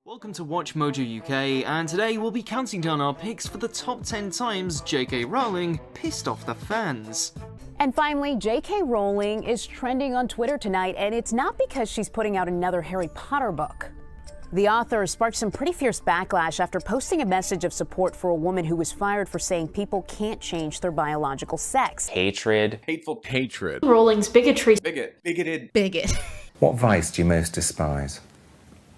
Welcome to Watch Mojo UK, and today we'll be counting down our picks for the top 10 times J.K. Rowling pissed off the fans. And finally, J.K. Rowling is trending on Twitter tonight, and it's not because she's putting out another Harry Potter book. The author sparked some pretty fierce backlash after posting a message of support for a woman who was fired for saying people can't change their biological sex. Hatred. Hateful hatred. Rowling's bigotry. Bigoted. Bigot. What vice do you most despise?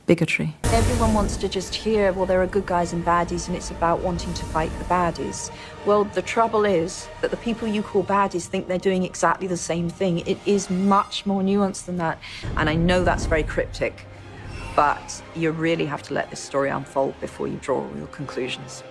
Bigotry. Everyone wants to just hear, well, there are good guys and baddies, and it's about wanting to fight the baddies. Well, the trouble is that the people you call baddies think they're doing exactly the same thing. It is much more nuanced than that, and I know that's very cryptic, but you really have to let this story unfold before you draw real conclusions.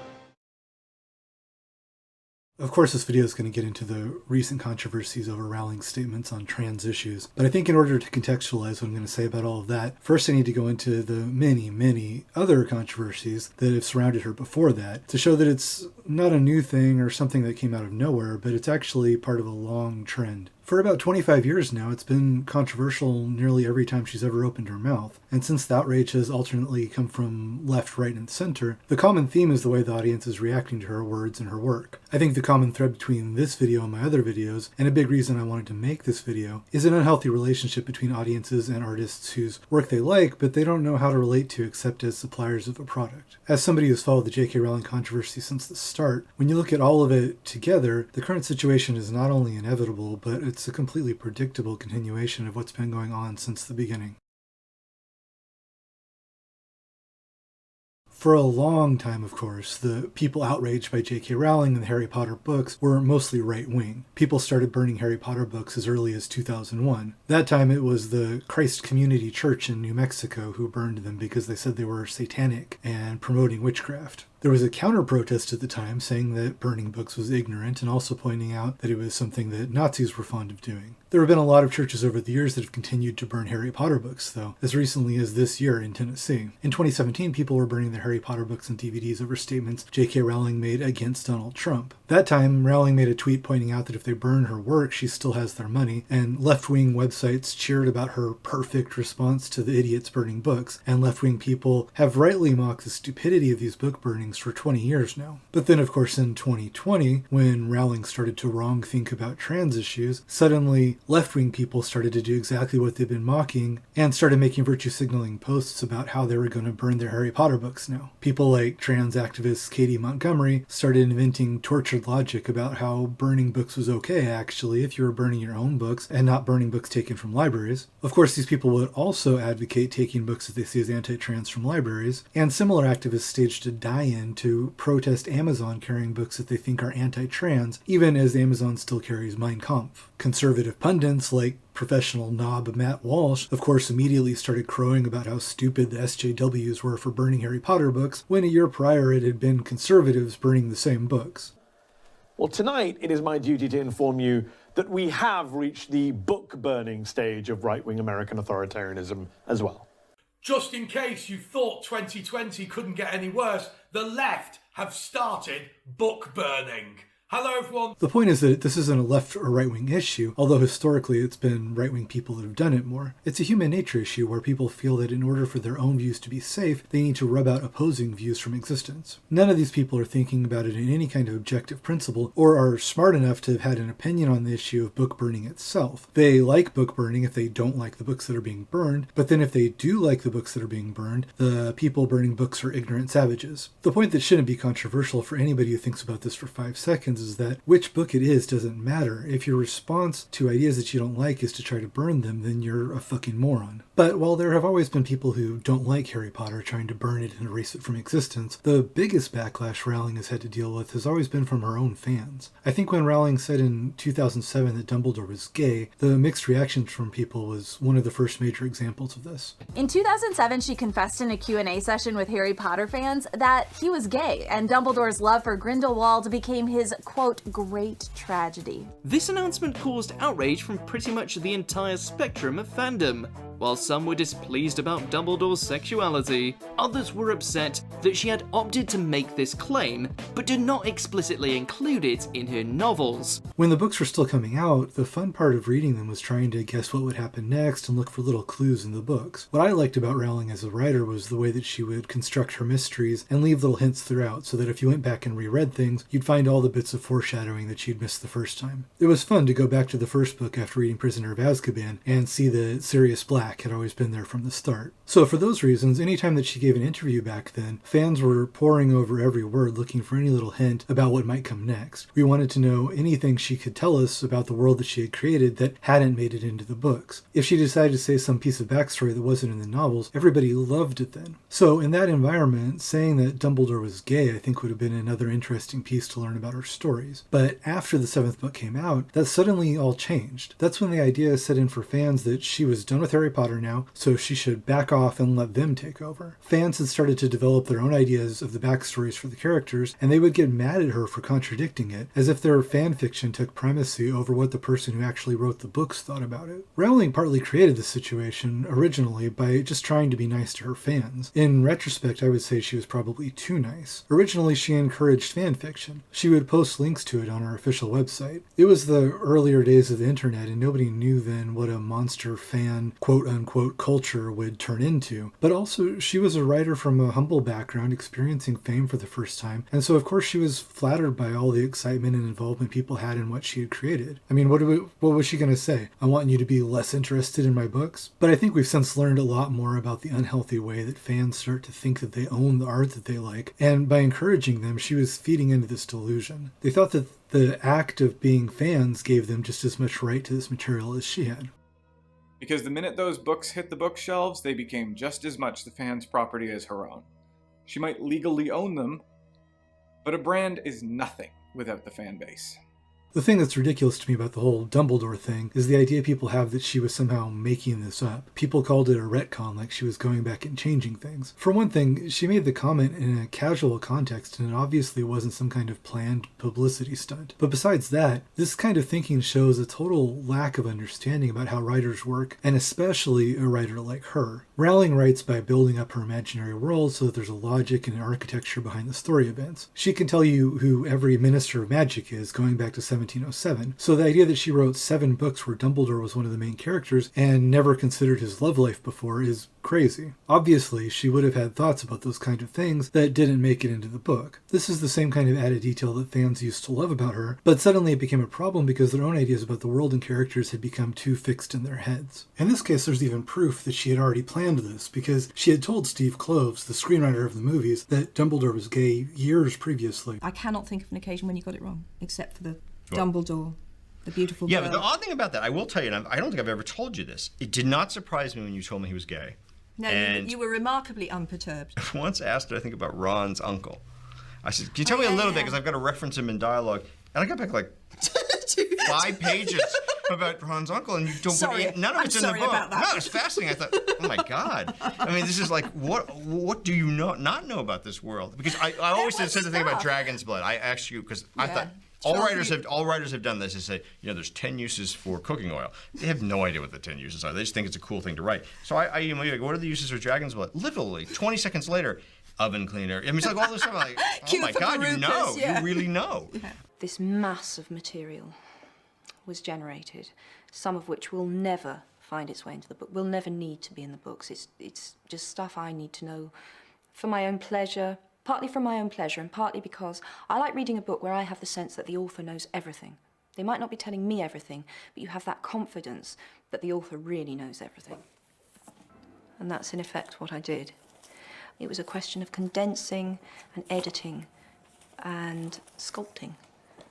Of course, this video is going to get into the recent controversies over Rowling's statements on trans issues, but I think in order to contextualize what I'm going to say about all of that, first I need to go into the many other controversies that have surrounded her before that, to show that it's not a new thing or something that came out of nowhere, but it's actually part of a long trend. For about 25 years now, it's been controversial nearly every time she's ever opened her mouth. And since the outrage has alternately come from left, right, and center, the common theme is the way the audience is reacting to her words and her work. I think the common thread between this video and my other videos, and a big reason I wanted to make this video, is an unhealthy relationship between audiences and artists whose work they like, but they don't know how to relate to except as suppliers of a product. As somebody who's followed the J.K. Rowling controversy since the start, when you look at all of it together, the current situation is not only inevitable, but it's a completely predictable continuation of what's been going on since the beginning. For a long time, of course, the people outraged by J.K. Rowling and the Harry Potter books were mostly right-wing. People started burning Harry Potter books as early as 2001. That time it was the Christ Community Church in New Mexico who burned them because they said they were satanic and promoting witchcraft. There was a counter-protest at the time saying that burning books was ignorant and also pointing out that it was something that Nazis were fond of doing. There have been a lot of churches over the years that have continued to burn Harry Potter books, though, as recently as this year in Tennessee. In 2017, people were burning their Harry Potter books and DVDs over statements J.K. Rowling made against Donald Trump. That time, Rowling made a tweet pointing out that if they burn her work, she still has their money, and left-wing websites cheered about her perfect response to the idiots burning books, and left-wing people have rightly mocked the stupidity of these book burnings for 20 years now. But then, of course, in 2020, when Rowling started to wrong think about trans issues, suddenly left-wing people started to do exactly what they've been mocking and started making virtue signaling posts about how they were going to burn their Harry Potter books now. People like trans activist Katie Montgomery started inventing tortured logic about how burning books was okay, actually, if you were burning your own books and not burning books taken from libraries. Of course, these people would also advocate taking books that they see as anti-trans from libraries, and similar activists staged a die-in to protest Amazon carrying books that they think are anti-trans, even as Amazon still carries Mein Kampf. Conservative pundits like professional knob Matt Walsh, of course, immediately started crowing about how stupid the SJWs were for burning Harry Potter books, when a year prior it had been conservatives burning the same books. Well, tonight it is my duty to inform you that we have reached the book-burning stage of right-wing American authoritarianism as well. Just in case you thought 2020 couldn't get any worse, the left have started book burning. Hello everyone. The point is that this isn't a left or right-wing issue, although historically it's been right-wing people that have done it more. It's a human nature issue where people feel that in order for their own views to be safe, they need to rub out opposing views from existence. None of these people are thinking about it in any kind of objective principle, or are smart enough to have had an opinion on the issue of book burning itself. They like book burning if they don't like the books that are being burned, but then if they do like the books that are being burned, the people burning books are ignorant savages. The point that shouldn't be controversial for anybody who thinks about this for 5 seconds is that which book it is doesn't matter. If your response to ideas that you don't like is to try to burn them, then you're a fucking moron. But while there have always been people who don't like Harry Potter trying to burn it and erase it from existence, the biggest backlash Rowling has had to deal with has always been from her own fans. I think when Rowling said in 2007 that Dumbledore was gay, the mixed reactions from people was one of the first major examples of this. In 2007, she confessed in a Q&A session with Harry Potter fans that he was gay, and Dumbledore's love for Grindelwald became his, quote, great tragedy. This announcement caused outrage from pretty much the entire spectrum of fandom. While some were displeased about Dumbledore's sexuality, others were upset that she had opted to make this claim, but did not explicitly include it in her novels. When the books were still coming out, the fun part of reading them was trying to guess what would happen next and look for little clues in the books. What I liked about Rowling as a writer was the way that she would construct her mysteries and leave little hints throughout, so that if you went back and reread things, you'd find all the bits of foreshadowing that you'd missed the first time. It was fun to go back to the first book after reading Prisoner of Azkaban and see that Sirius Black had always been there from the start. So for those reasons, anytime that she gave an interview back then, fans were poring over every word looking for any little hint about what might come next. We wanted to know anything she could tell us about the world that she had created that hadn't made it into the books. If she decided to say some piece of backstory that wasn't in the novels, everybody loved it then. So in that environment, saying that Dumbledore was gay I think would have been another interesting piece to learn about her stories. But after the 7th book came out, that suddenly all changed. That's when the idea set in for fans that she was done with Harry Potter now, so she should back off and let them take over. Fans had started to develop their own ideas of the backstories for the characters, and they would get mad at her for contradicting it, as if their fan fiction took primacy over what the person who actually wrote the books thought about it. Rowling partly created this situation originally by just trying to be nice to her fans. In retrospect, I would say she was probably too nice. Originally, she encouraged fan fiction. She would post links to it on her official website. It was the earlier days of the internet, and nobody knew then what a monster fan quote-unquote culture would turn into. But also, she was a writer from a humble background experiencing fame for the first time, and so of course she was flattered by all the excitement and involvement people had in what she had created. I mean, what was she going to say? I want you to be less interested in my books? But I think we've since learned a lot more about the unhealthy way that fans start to think that they own the art that they like, and by encouraging them, she was feeding into this delusion. They thought that the act of being fans gave them just as much right to this material as she had. Because the minute those books hit the bookshelves, they became just as much the fan's property as her own. She might legally own them, but a brand is nothing without the fan base. The thing that's ridiculous to me about the whole Dumbledore thing is the idea people have that she was somehow making this up. People called it a retcon, like she was going back and changing things. For one thing, she made the comment in a casual context, and it obviously wasn't some kind of planned publicity stunt. But besides that, this kind of thinking shows a total lack of understanding about how writers work, and especially a writer like her. Rowling writes by building up her imaginary world so that there's a logic and an architecture behind the story events. She can tell you who every Minister of Magic is, going back to 1707. So the idea that she wrote 7 books where Dumbledore was one of the main characters and never considered his love life before is crazy. Obviously, she would have had thoughts about those kind of things that didn't make it into the book. This is the same kind of added detail that fans used to love about her, but suddenly it became a problem because their own ideas about the world and characters had become too fixed in their heads. In this case, there's even proof that she had already planned this, because she had told Steve Kloves, the screenwriter of the movies, that Dumbledore was gay years previously. I cannot think of an occasion when you got it wrong, except for the Dumbledore, the beautiful girl. Yeah, but the odd thing about that, I will tell you, and I don't think I've ever told you this, it did not surprise me when you told me he was gay. No, you were remarkably unperturbed. I once asked her, I think, about Ron's uncle. I said, can you tell me a little bit, because I've got to reference him in dialogue. And I got back like 5 pages about Ron's uncle, and you don't put none of it's in the book. No, it's fascinating. I thought, oh my God. I mean, this is like, what do you not know about this world? Because I always said the thing about Dragon's Blood. I asked you, because I thought, all writers have done this, is say, there's 10 uses for cooking oil. They have no idea what the 10 uses are. They just think it's a cool thing to write. So I like, what are the uses for Dragon's Blood? Literally, 20 seconds later, oven cleaner. I mean, it's like all this stuff. I'm like, oh my God, you know. You really know. Yeah. This mass of material was generated, some of which will never find its way into the book, will never need to be in the books. It's just stuff I need to know for my own pleasure, partly for my own pleasure and partly because I like reading a book where I have the sense that the author knows everything. They might not be telling me everything, but you have that confidence that the author really knows everything. And that's in effect what I did. It was a question of condensing and editing and sculpting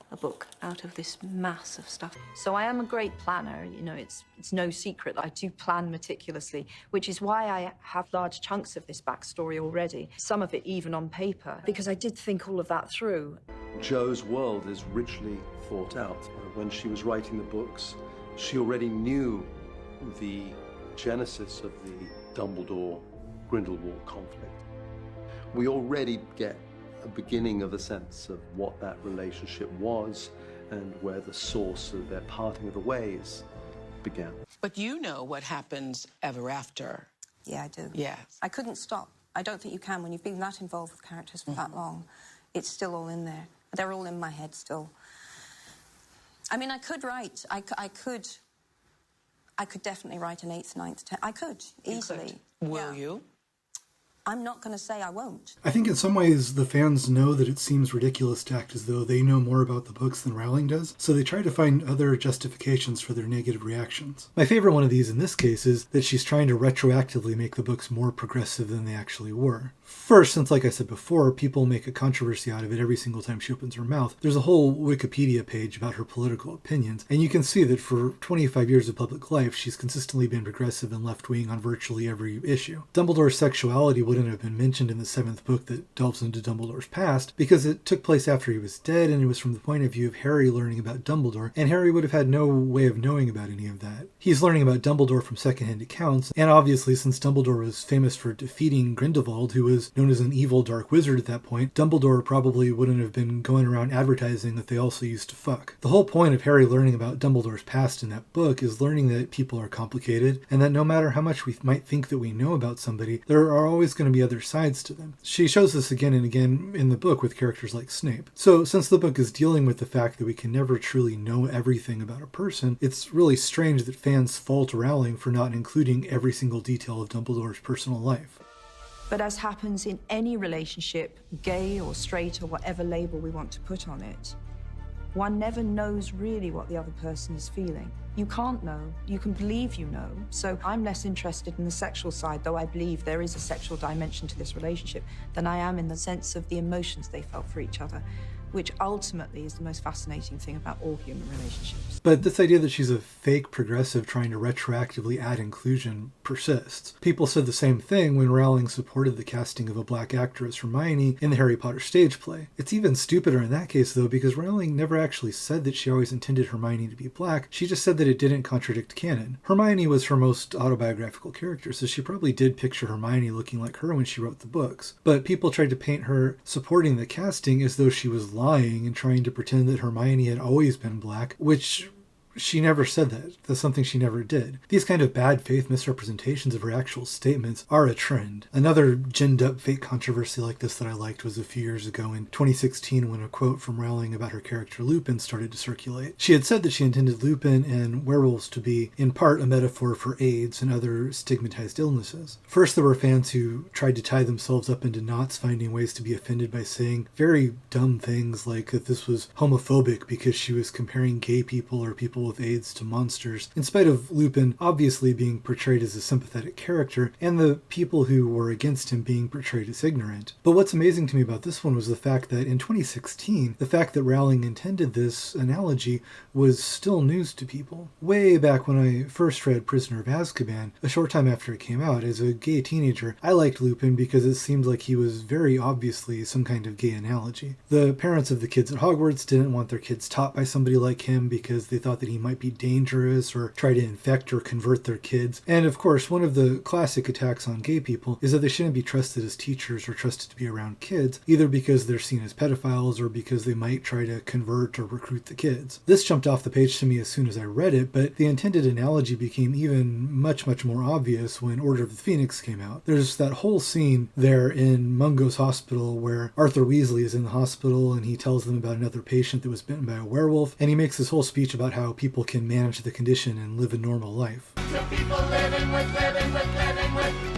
a book out of this mass of stuff. So I am a great planner, it's no secret that I do plan meticulously, which is why I have large chunks of this backstory already, some of it even on paper, because I did think all of that through. Jo's world is richly thought out. When she was writing the books, she already knew the genesis of the Dumbledore-Grindelwald conflict. We already get a beginning of a sense of what that relationship was and where the source of their parting of the ways began. But you know what happens ever after. Yeah, I do. Yes. I couldn't stop. I don't think you can when you've been that involved with characters for that long. It's still all in there. They're all in my head still. I mean, I could write. I could definitely write an 8th, 9th, 10th. I could, easily. Will you? I'm not going to say I won't. I think in some ways the fans know that it seems ridiculous to act as though they know more about the books than Rowling does, so they try to find other justifications for their negative reactions. My favorite one of these in this case is that she's trying to retroactively make the books more progressive than they actually were. First, since like I said before, people make a controversy out of it every single time she opens her mouth, there's a whole Wikipedia page about her political opinions, and you can see that for 25 years of public life, she's consistently been progressive and left-wing on virtually every issue. Dumbledore's sexuality wouldn't have been mentioned in the 7th book that delves into Dumbledore's past, because it took place after he was dead, and it was from the point of view of Harry learning about Dumbledore, and Harry would have had no way of knowing about any of that. He's learning about Dumbledore from secondhand accounts, and obviously since Dumbledore was famous for defeating Grindelwald, who was known as an evil dark wizard at that point, Dumbledore probably wouldn't have been going around advertising that they also used to fuck. The whole point of Harry learning about Dumbledore's past in that book is learning that people are complicated, and that no matter how much we might think that we know about somebody, there are always going to be other sides to them. She shows this again and again in the book with characters like Snape. So since the book is dealing with the fact that we can never truly know everything about a person, it's really strange that fans fault Rowling for not including every single detail of Dumbledore's personal life. But as happens in any relationship, gay or straight or whatever label we want to put on it, one never knows really what the other person is feeling. You can't know. You can believe you know. So I'm less interested in the sexual side, though I believe there is a sexual dimension to this relationship, than I am in the sense of the emotions they felt for each other, which ultimately is the most fascinating thing about all human relationships. But this idea that she's a fake progressive trying to retroactively add inclusion persists. People said the same thing when Rowling supported the casting of a black actor as Hermione in the Harry Potter stage play. It's even stupider in that case, though, because Rowling never actually said that she always intended Hermione to be black. She just said that it didn't contradict canon. Hermione was her most autobiographical character, so she probably did picture Hermione looking like her when she wrote the books. But people tried to paint her supporting the casting as though she was lying and trying to pretend that Hermione had always been black, which she never said that. That's something she never did. These kind of bad faith misrepresentations of her actual statements are a trend. Another ginned up fake controversy like this that I liked was a few years ago in 2016 when a quote from Rowling about her character Lupin started to circulate. She had said that she intended Lupin and werewolves to be, in part, a metaphor for AIDS and other stigmatized illnesses. First, there were fans who tried to tie themselves up into knots, finding ways to be offended by saying very dumb things like that this was homophobic because she was comparing gay people or people with AIDS to monsters, in spite of Lupin obviously being portrayed as a sympathetic character, and the people who were against him being portrayed as ignorant. But what's amazing to me about this one was the fact that in 2016, the fact that Rowling intended this analogy was still news to people. Way back when I first read Prisoner of Azkaban, a short time after it came out, as a gay teenager, I liked Lupin because it seemed like he was very obviously some kind of gay analogy. The parents of the kids at Hogwarts didn't want their kids taught by somebody like him because they thought that he might be dangerous or try to infect or convert their kids. And of course, one of the classic attacks on gay people is that they shouldn't be trusted as teachers or trusted to be around kids, either because they're seen as pedophiles or because they might try to convert or recruit the kids. This jumped off the page to me as soon as I read it, but the intended analogy became even much more obvious when Order of the Phoenix came out. There's that whole scene there in Mungo's hospital where Arthur Weasley is in the hospital and he tells them about another patient that was bitten by a werewolf, and he makes this whole speech about how people can manage the condition and live a normal life. To people living with,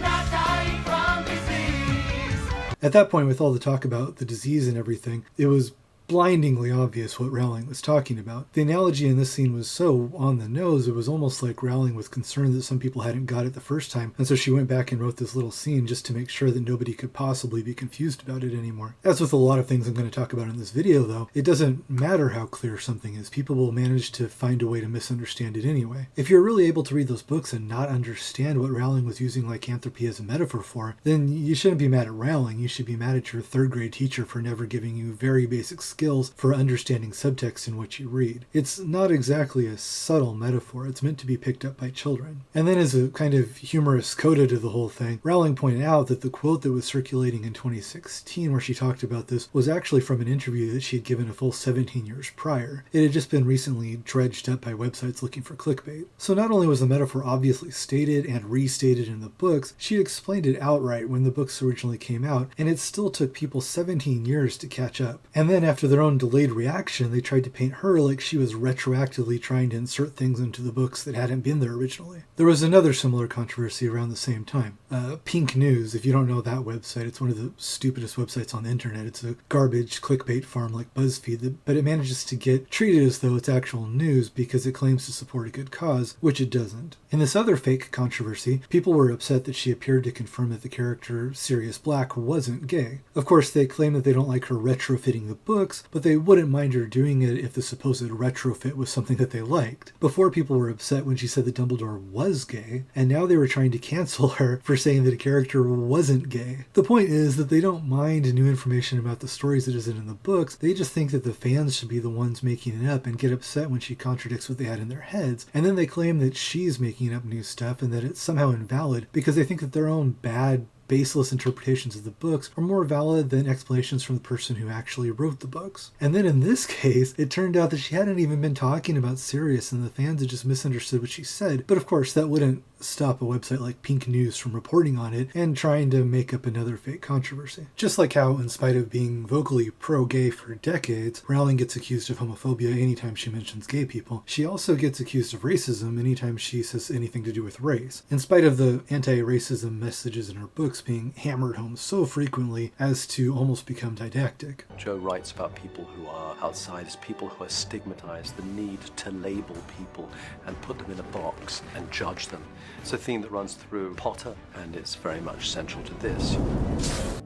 not dying from disease. At that point, with all the talk about the disease and everything, it was blindingly obvious what Rowling was talking about. The analogy in this scene was so on the nose, it was almost like Rowling was concerned that some people hadn't got it the first time, and so she went back and wrote this little scene just to make sure that nobody could possibly be confused about it anymore. As with a lot of things I'm going to talk about in this video, though, it doesn't matter how clear something is. People will manage to find a way to misunderstand it anyway. If you're really able to read those books and not understand what Rowling was using lycanthropy as a metaphor for, then you shouldn't be mad at Rowling. You should be mad at your third grade teacher for never giving you very basic skills skills for understanding subtext in what you read. It's not exactly a subtle metaphor. It's meant to be picked up by children. And then as a kind of humorous coda to the whole thing, Rowling pointed out that the quote that was circulating in 2016 where she talked about this was actually from an interview that she had given a full 17 years prior. It had just been recently dredged up by websites looking for clickbait. So not only was the metaphor obviously stated and restated in the books, she explained it outright when the books originally came out, and it still took people 17 years to catch up. And then after their own delayed reaction, they tried to paint her like she was retroactively trying to insert things into the books that hadn't been there originally. There was another similar controversy around the same time. Pink News, if you don't know that website, it's one of the stupidest websites on the internet. It's a garbage clickbait farm like BuzzFeed, but it manages to get treated as though it's actual news because it claims to support a good cause, which it doesn't. In this other fake controversy, people were upset that she appeared to confirm that the character Sirius Black wasn't gay. Of course, they claim that they don't like her retrofitting the books, but they wouldn't mind her doing it if the supposed retrofit was something that they liked. Before, people were upset when she said that Dumbledore was gay, and now they were trying to cancel her for saying that a character wasn't gay. The point is that they don't mind new information about the stories that isn't in the books, they just think that the fans should be the ones making it up and get upset when she contradicts what they had in their heads, and then they claim that she's making up new stuff and that it's somehow invalid because they think that their own bad, baseless interpretations of the books are more valid than explanations from the person who actually wrote the books. And then in this case, it turned out that she hadn't even been talking about Sirius and the fans had just misunderstood what she said. But of course, that wouldn't stop a website like Pink News from reporting on it and trying to make up another fake controversy. Just like how, in spite of being vocally pro-gay for decades, Rowling gets accused of homophobia anytime she mentions gay people, she also gets accused of racism anytime she says anything to do with race, in spite of the anti-racism messages in her books being hammered home so frequently as to almost become didactic. Jo writes about people who are outsiders, people who are stigmatized, the need to label people and put them in a box and judge them. It's a theme that runs through Potter, and it's very much central to this.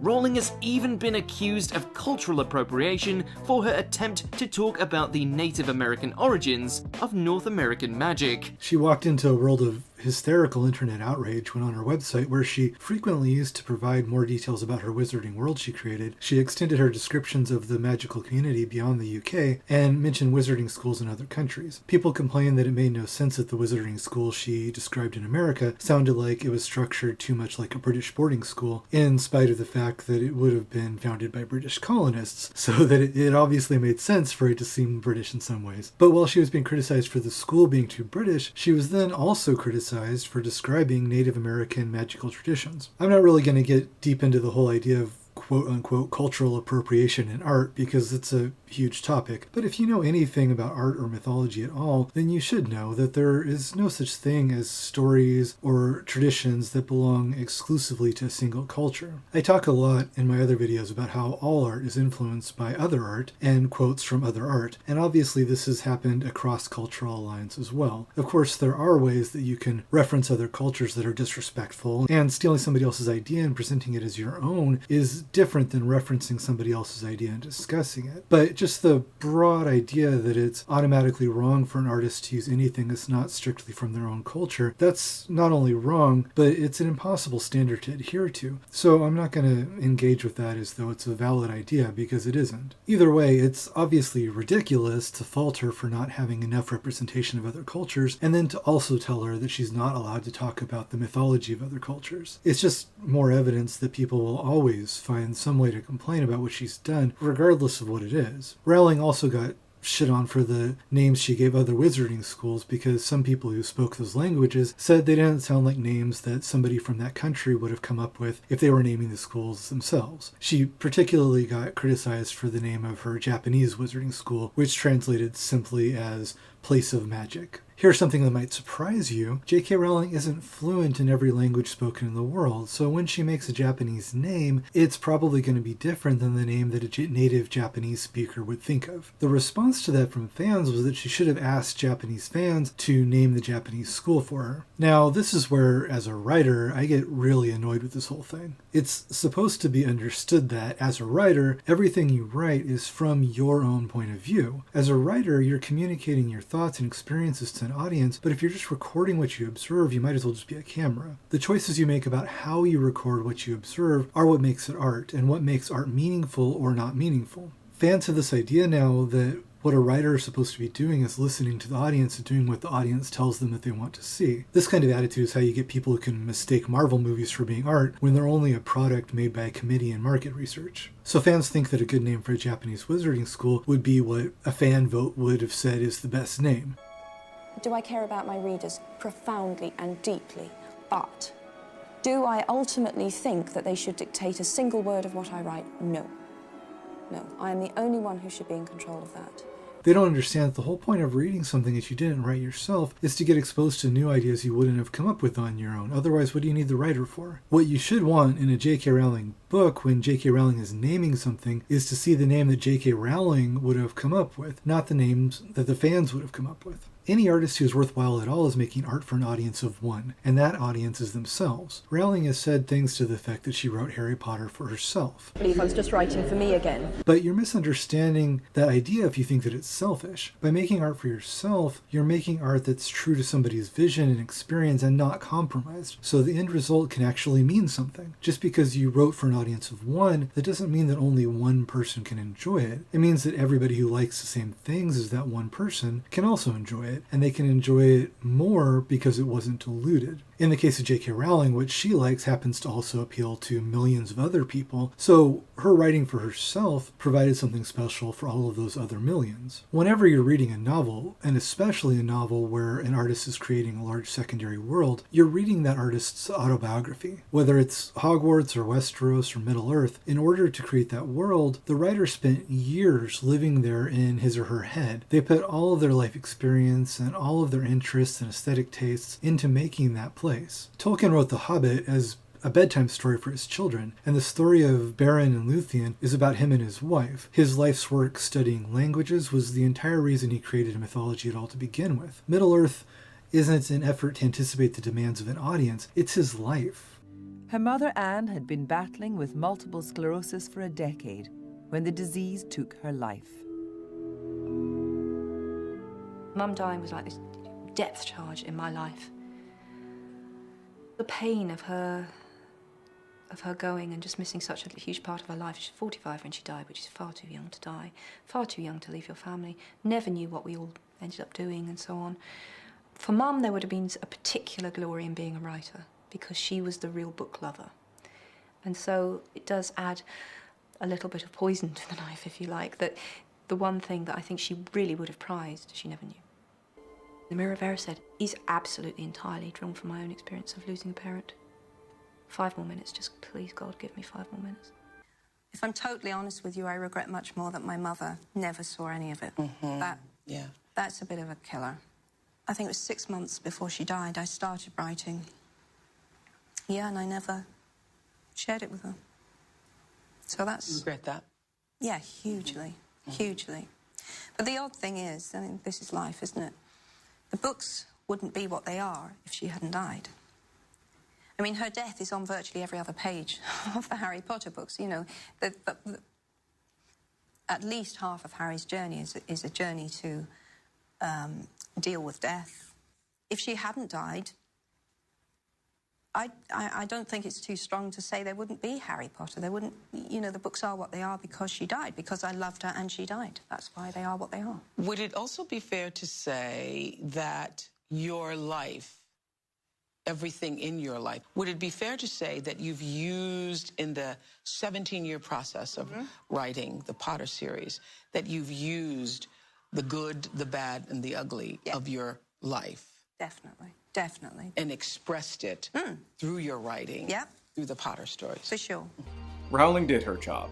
Rowling has even been accused of cultural appropriation for her attempt to talk about the Native American origins of North American magic. She walked into a world of hysterical internet outrage when on her website, where she frequently used to provide more details about her wizarding world she created, she extended her descriptions of the magical community beyond the UK and mentioned wizarding schools in other countries. People complained that it made no sense that the wizarding school she described in America sounded like it was structured too much like a British boarding school, in spite of the fact that it would have been founded by British colonists, so that it obviously made sense for it to seem British in some ways. But while she was being criticized for the school being too British, she was then also criticized for describing Native American magical traditions. I'm not really going to get deep into the whole idea of quote-unquote cultural appropriation in art because it's a huge topic, but if you know anything about art or mythology at all, then you should know that there is no such thing as stories or traditions that belong exclusively to a single culture. I talk a lot in my other videos about how all art is influenced by other art and quotes from other art, and obviously this has happened across cultural lines as well. Of course, there are ways that you can reference other cultures that are disrespectful, and stealing somebody else's idea and presenting it as your own is different than referencing somebody else's idea and discussing it. But just the broad idea that it's automatically wrong for an artist to use anything that's not strictly from their own culture, that's not only wrong, but it's an impossible standard to adhere to. So I'm not going to engage with that as though it's a valid idea, because it isn't. Either way, it's obviously ridiculous to fault her for not having enough representation of other cultures, and then to also tell her that she's not allowed to talk about the mythology of other cultures. It's just more evidence that people will always find some way to complain about what she's done, regardless of what it is. Rowling also got shit on for the names she gave other wizarding schools because some people who spoke those languages said they didn't sound like names that somebody from that country would have come up with if they were naming the schools themselves. She particularly got criticized for the name of her Japanese wizarding school, which translated simply as place of magic. Here's something that might surprise you. J.K. Rowling isn't fluent in every language spoken in the world, so when she makes a Japanese name, it's probably going to be different than the name that a native Japanese speaker would think of. The response to that from fans was that she should have asked Japanese fans to name the Japanese school for her. Now, this is where, as a writer, I get really annoyed with this whole thing. It's supposed to be understood that, as a writer, everything you write is from your own point of view. As a writer, you're communicating your thoughts and experiences to an audience, but if you're just recording what you observe, you might as well just be a camera. The choices you make about how you record what you observe are what makes it art, and what makes art meaningful or not meaningful. Fans have this idea now that what a writer is supposed to be doing is listening to the audience and doing what the audience tells them that they want to see. This kind of attitude is how you get people who can mistake Marvel movies for being art when they're only a product made by a committee in market research. So fans think that a good name for a Japanese wizarding school would be what a fan vote would have said is the best name. Do I care about my readers? Profoundly and deeply. But do I ultimately think that they should dictate a single word of what I write? No. No. I am the only one who should be in control of that. They don't understand that the whole point of reading something that you didn't write yourself is to get exposed to new ideas you wouldn't have come up with on your own. Otherwise, what do you need the writer for? What you should want in a J.K. Rowling book when J.K. Rowling is naming something is to see the name that J.K. Rowling would have come up with, not the names that the fans would have come up with. Any artist who is worthwhile at all is making art for an audience of one, and that audience is themselves. Rowling has said things to the effect that she wrote Harry Potter for herself. I believe I was just writing for me again. But you're misunderstanding that idea if you think that it's selfish. By making art for yourself, you're making art that's true to somebody's vision and experience and not compromised. So the end result can actually mean something. Just because you wrote for an audience of one, that doesn't mean that only one person can enjoy it. It means that everybody who likes the same things as that one person can also enjoy it. And they can enjoy it more because it wasn't diluted. In the case of J.K. Rowling, what she likes happens to also appeal to millions of other people, so her writing for herself provided something special for all of those other millions. Whenever you're reading a novel, and especially a novel where an artist is creating a large secondary world, you're reading that artist's autobiography. Whether it's Hogwarts or Westeros or Middle-earth, in order to create that world, the writer spent years living there in his or her head. They put all of their life experience and all of their interests and aesthetic tastes into making that place. Tolkien wrote The Hobbit as a bedtime story for his children, and the story of Beren and Luthien is about him and his wife. His life's work studying languages was the entire reason he created a mythology at all to begin with. Middle-earth isn't an effort to anticipate the demands of an audience, it's his life. Her mother Anne had been battling with multiple sclerosis for a decade when the disease took her life. Mum dying was like this depth charge in my life. The pain of her going and just missing such a huge part of her life. She's 45 when she died, which is far too young to die, far too young to leave your family. Never knew what we all ended up doing and so on. For Mum, there would have been a particular glory in being a writer because she was the real book lover. And so it does add a little bit of poison to the knife, if you like, that the one thing that I think she really would have prized, she never knew. The Mirror Vera said, he's absolutely entirely drawn from my own experience of losing a parent. 5 more minutes, just please, God, give me 5 more minutes. If I'm totally honest with you, I regret much more that my mother never saw any of it. That's a bit of a killer. I think it was 6 months before she died, I started writing. Yeah, and I never shared it with her. So that's... You regret that? Yeah, hugely, hugely. But the odd thing is, I mean, this is life, isn't it? The books wouldn't be what they are if she hadn't died. I mean, her death is on virtually every other page of the Harry Potter books. You know, at least half of Harry's journey is a journey to deal with death. If she hadn't died, I don't think it's too strong to say there wouldn't be Harry Potter. There wouldn't, you know, the books are what they are because she died, because I loved her and she died. That's why they are what they are. Would it also be fair to say that your life, everything in your life, would it be fair to say that you've used in the 17-year process of writing the Potter series, that you've used the good, the bad, and the ugly of your life? Definitely. Definitely. And expressed it through your writing, through the Potter stories. For sure. Rowling did her job.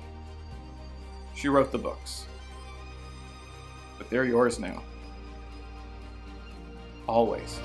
She wrote the books. But they're yours now. Always.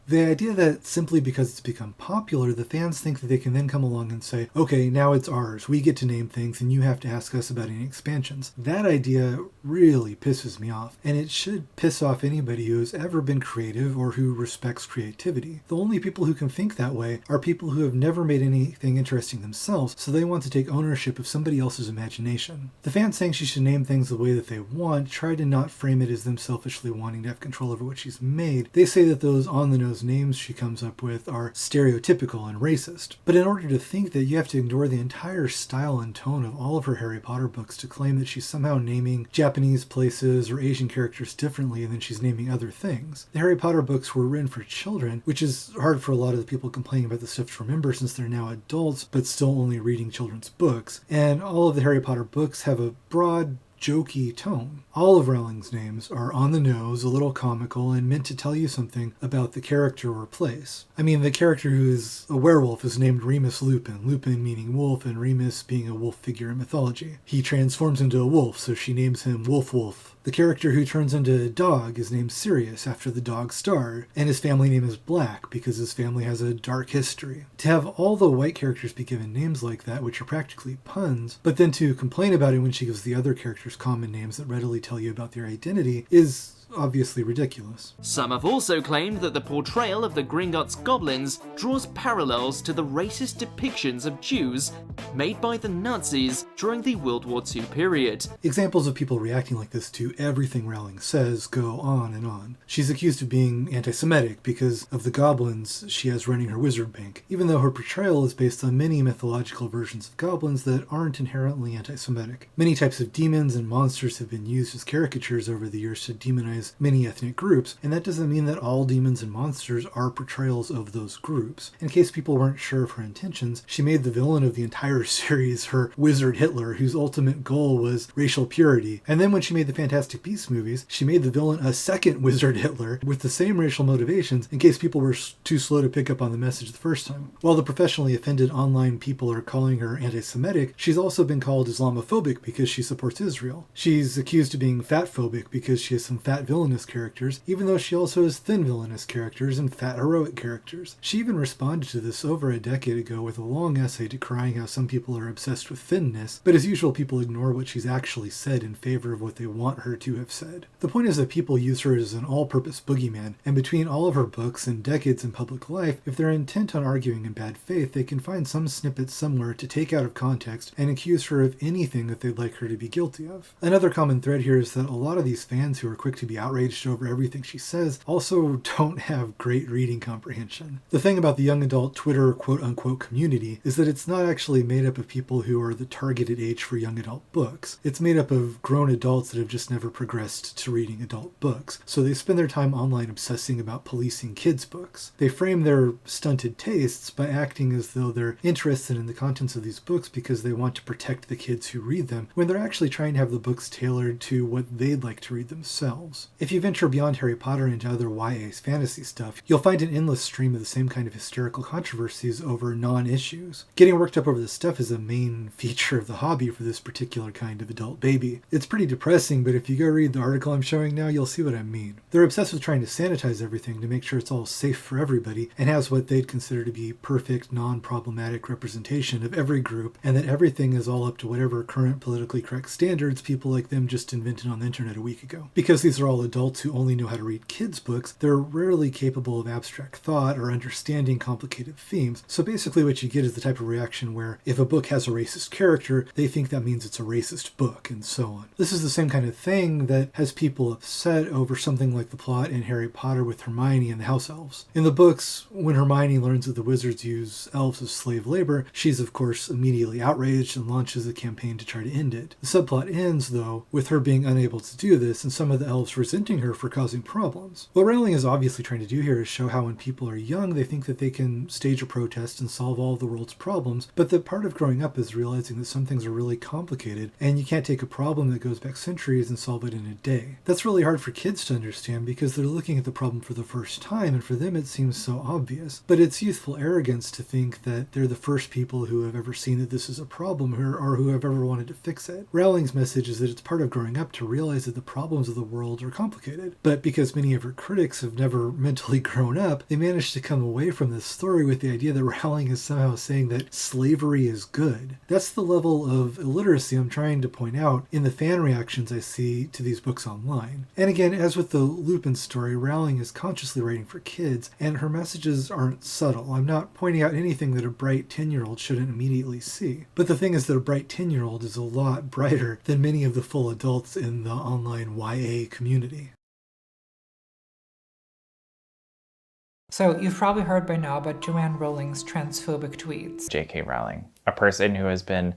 The idea that simply because it's become popular, the fans think that they can then come along and say, okay, now it's ours. We get to name things and you have to ask us about any expansions. That idea really pisses me off. And it should piss off anybody who has ever been creative or who respects creativity. The only people who can think that way are people who have never made anything interesting themselves, so they want to take ownership of somebody else's imagination. The fans saying she should name things the way that they want try to not frame it as them selfishly wanting to have control over what she's made. They say that those on-the-nose those names she comes up with are stereotypical and racist. But in order to think that, you have to ignore the entire style and tone of all of her Harry Potter books to claim that she's somehow naming Japanese places or Asian characters differently than she's naming other things. The Harry Potter books were written for children, which is hard for a lot of the people complaining about this stuff to remember since they're now adults but still only reading children's books. And all of the Harry Potter books have a broad, jokey tone. All of Rowling's names are on the nose, a little comical, and meant to tell you something about the character or place. I mean, the character who is a werewolf is named Remus Lupin, Lupin meaning wolf, and Remus being a wolf figure in mythology. He transforms into a wolf, so she names him Wolf Wolf. The character who turns into a dog is named Sirius after the dog Star, and his family name is Black because his family has a dark history. To have all the white characters be given names like that, which are practically puns, but then to complain about it when she gives the other characters common names that readily tell you about their identity is obviously ridiculous. Some have also claimed that the portrayal of the Gringotts goblins draws parallels to the racist depictions of Jews made by the Nazis during the World War II period. Examples of people reacting like this to everything Rowling says go on and on. She's accused of being anti-Semitic because of the goblins she has running her wizard bank, even though her portrayal is based on many mythological versions of goblins that aren't inherently anti-Semitic. Many types of demons and monsters have been used as caricatures over the years to demonize many ethnic groups, and that doesn't mean that all demons and monsters are portrayals of those groups. In case people weren't sure of her intentions, she made the villain of the entire series her wizard Hitler, whose ultimate goal was racial purity. And then when she made the Fantastic Beasts movies, she made the villain a second wizard Hitler with the same racial motivations, in case people were too slow to pick up on the message the first time. While the professionally offended online people are calling her anti-Semitic, she's also been called Islamophobic because she supports Israel. She's accused of being fatphobic because she has some fat villainous characters, even though she also has thin villainous characters and fat heroic characters. She even responded to this over a decade ago with a long essay decrying how some people are obsessed with thinness, but as usual people ignore what she's actually said in favor of what they want her to have said. The point is that people use her as an all-purpose boogeyman, and between all of her books and decades in public life, if they're intent on arguing in bad faith, they can find some snippet somewhere to take out of context and accuse her of anything that they'd like her to be guilty of. Another common thread here is that a lot of these fans who are quick to be outraged over everything she says also don't have great reading comprehension. The thing about the young adult Twitter quote-unquote community is that it's not actually made up of people who are the targeted age for young adult books. It's made up of grown adults that have just never progressed to reading adult books, so they spend their time online obsessing about policing kids' books. They frame their stunted tastes by acting as though they're interested in the contents of these books because they want to protect the kids who read them, when they're actually trying to have the books tailored to what they'd like to read themselves. If you venture beyond Harry Potter into other YA fantasy stuff, you'll find an endless stream of the same kind of hysterical controversies over non-issues. Getting worked up over this stuff is a main feature of the hobby for this particular kind of adult baby. It's pretty depressing, but if you go read the article I'm showing now, you'll see what I mean. They're obsessed with trying to sanitize everything to make sure it's all safe for everybody and has what they'd consider to be perfect, non-problematic representation of every group, and that everything is all up to whatever current politically correct standards people like them just invented on the internet a week ago. Because these are all adults who only know how to read kids' books, they're rarely capable of abstract thought or understanding complicated themes. So basically what you get is the type of reaction where if a book has a racist character, they think that means it's a racist book, and so on. This is the same kind of thing that has people upset over something like the plot in Harry Potter with Hermione and the house elves. In the books, when Hermione learns that the wizards use elves as slave labor, she's of course immediately outraged and launches a campaign to try to end it. The subplot ends, though, with her being unable to do this and some of the elves resenting her for causing problems. What Rowling is obviously trying to do here is show how when people are young, they think that they can stage a protest and solve all of the world's problems, but that part of growing up is realizing that some things are really complicated, and you can't take a problem that goes back centuries and solve it in a day. That's really hard for kids to understand because they're looking at the problem for the first time, and for them it seems so obvious. But it's youthful arrogance to think that they're the first people who have ever seen that this is a problem or who have ever wanted to fix it. Rowling's message is that it's part of growing up to realize that the problems of the world are complicated, but because many of her critics have never mentally grown up, they managed to come away from this story with the idea that Rowling is somehow saying that slavery is good. That's the level of illiteracy I'm trying to point out in the fan reactions I see to these books online. And again, as with the Lupin story, Rowling is consciously writing for kids, and her messages aren't subtle. I'm not pointing out anything that a bright 10-year-old shouldn't immediately see. But the thing is that a bright 10-year-old is a lot brighter than many of the full adults in the online YA community. So you've probably heard by now about Joanne Rowling's transphobic tweets. J.K. Rowling, a person who has been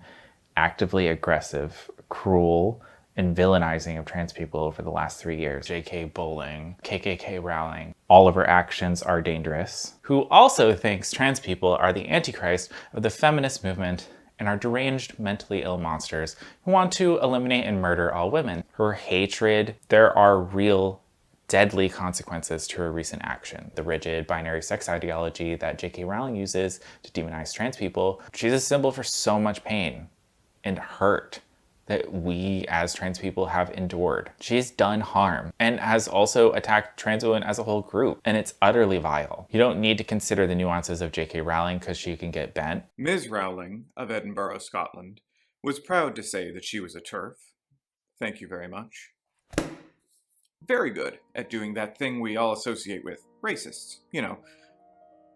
actively aggressive, cruel, and villainizing of trans people over the last 3 years. J.K. Bowling, KKK Rowling. All of her actions are dangerous. Who also thinks trans people are the antichrist of the feminist movement and are deranged, mentally ill monsters who want to eliminate and murder all women. Her hatred, there are real deadly consequences to her recent action. The rigid binary sex ideology that J.K. Rowling uses to demonize trans people, she's a symbol for so much pain and hurt that we as trans people have endured. She's done harm and has also attacked trans women as a whole group, and it's utterly vile. You don't need to consider the nuances of J.K. Rowling because she can get bent. Ms. Rowling of Edinburgh, Scotland, was proud to say that she was a TERF. Thank you very much. Very good at doing that thing we all associate with racists. You know,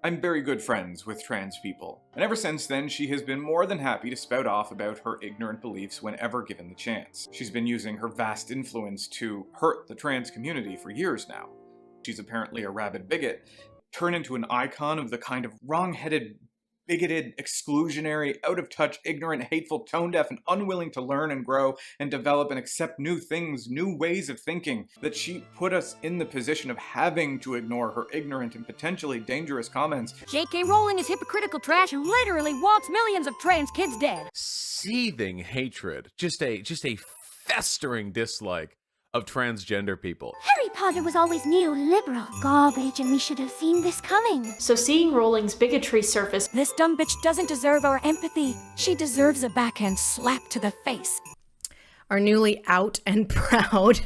I'm very good friends with trans people, and ever since then she has been more than happy to spout off about her ignorant beliefs whenever given the chance. She's been using her vast influence to hurt the trans community for years now. She's apparently a rabid bigot, turned into an icon of the kind of wrong-headed, bigoted, exclusionary, out-of-touch, ignorant, hateful, tone-deaf, and unwilling to learn and grow and develop and accept new things, new ways of thinking, that she put us in the position of having to ignore her ignorant and potentially dangerous comments. J.K. Rowling is hypocritical trash who literally wants millions of trans kids dead. Seething hatred, just a festering dislike of transgender people. Harry Potter was always neoliberal garbage, and we should have seen this coming. So seeing Rowling's bigotry surface, This dumb bitch doesn't deserve our empathy. She deserves a backhand slap to the face. Our newly out and proud,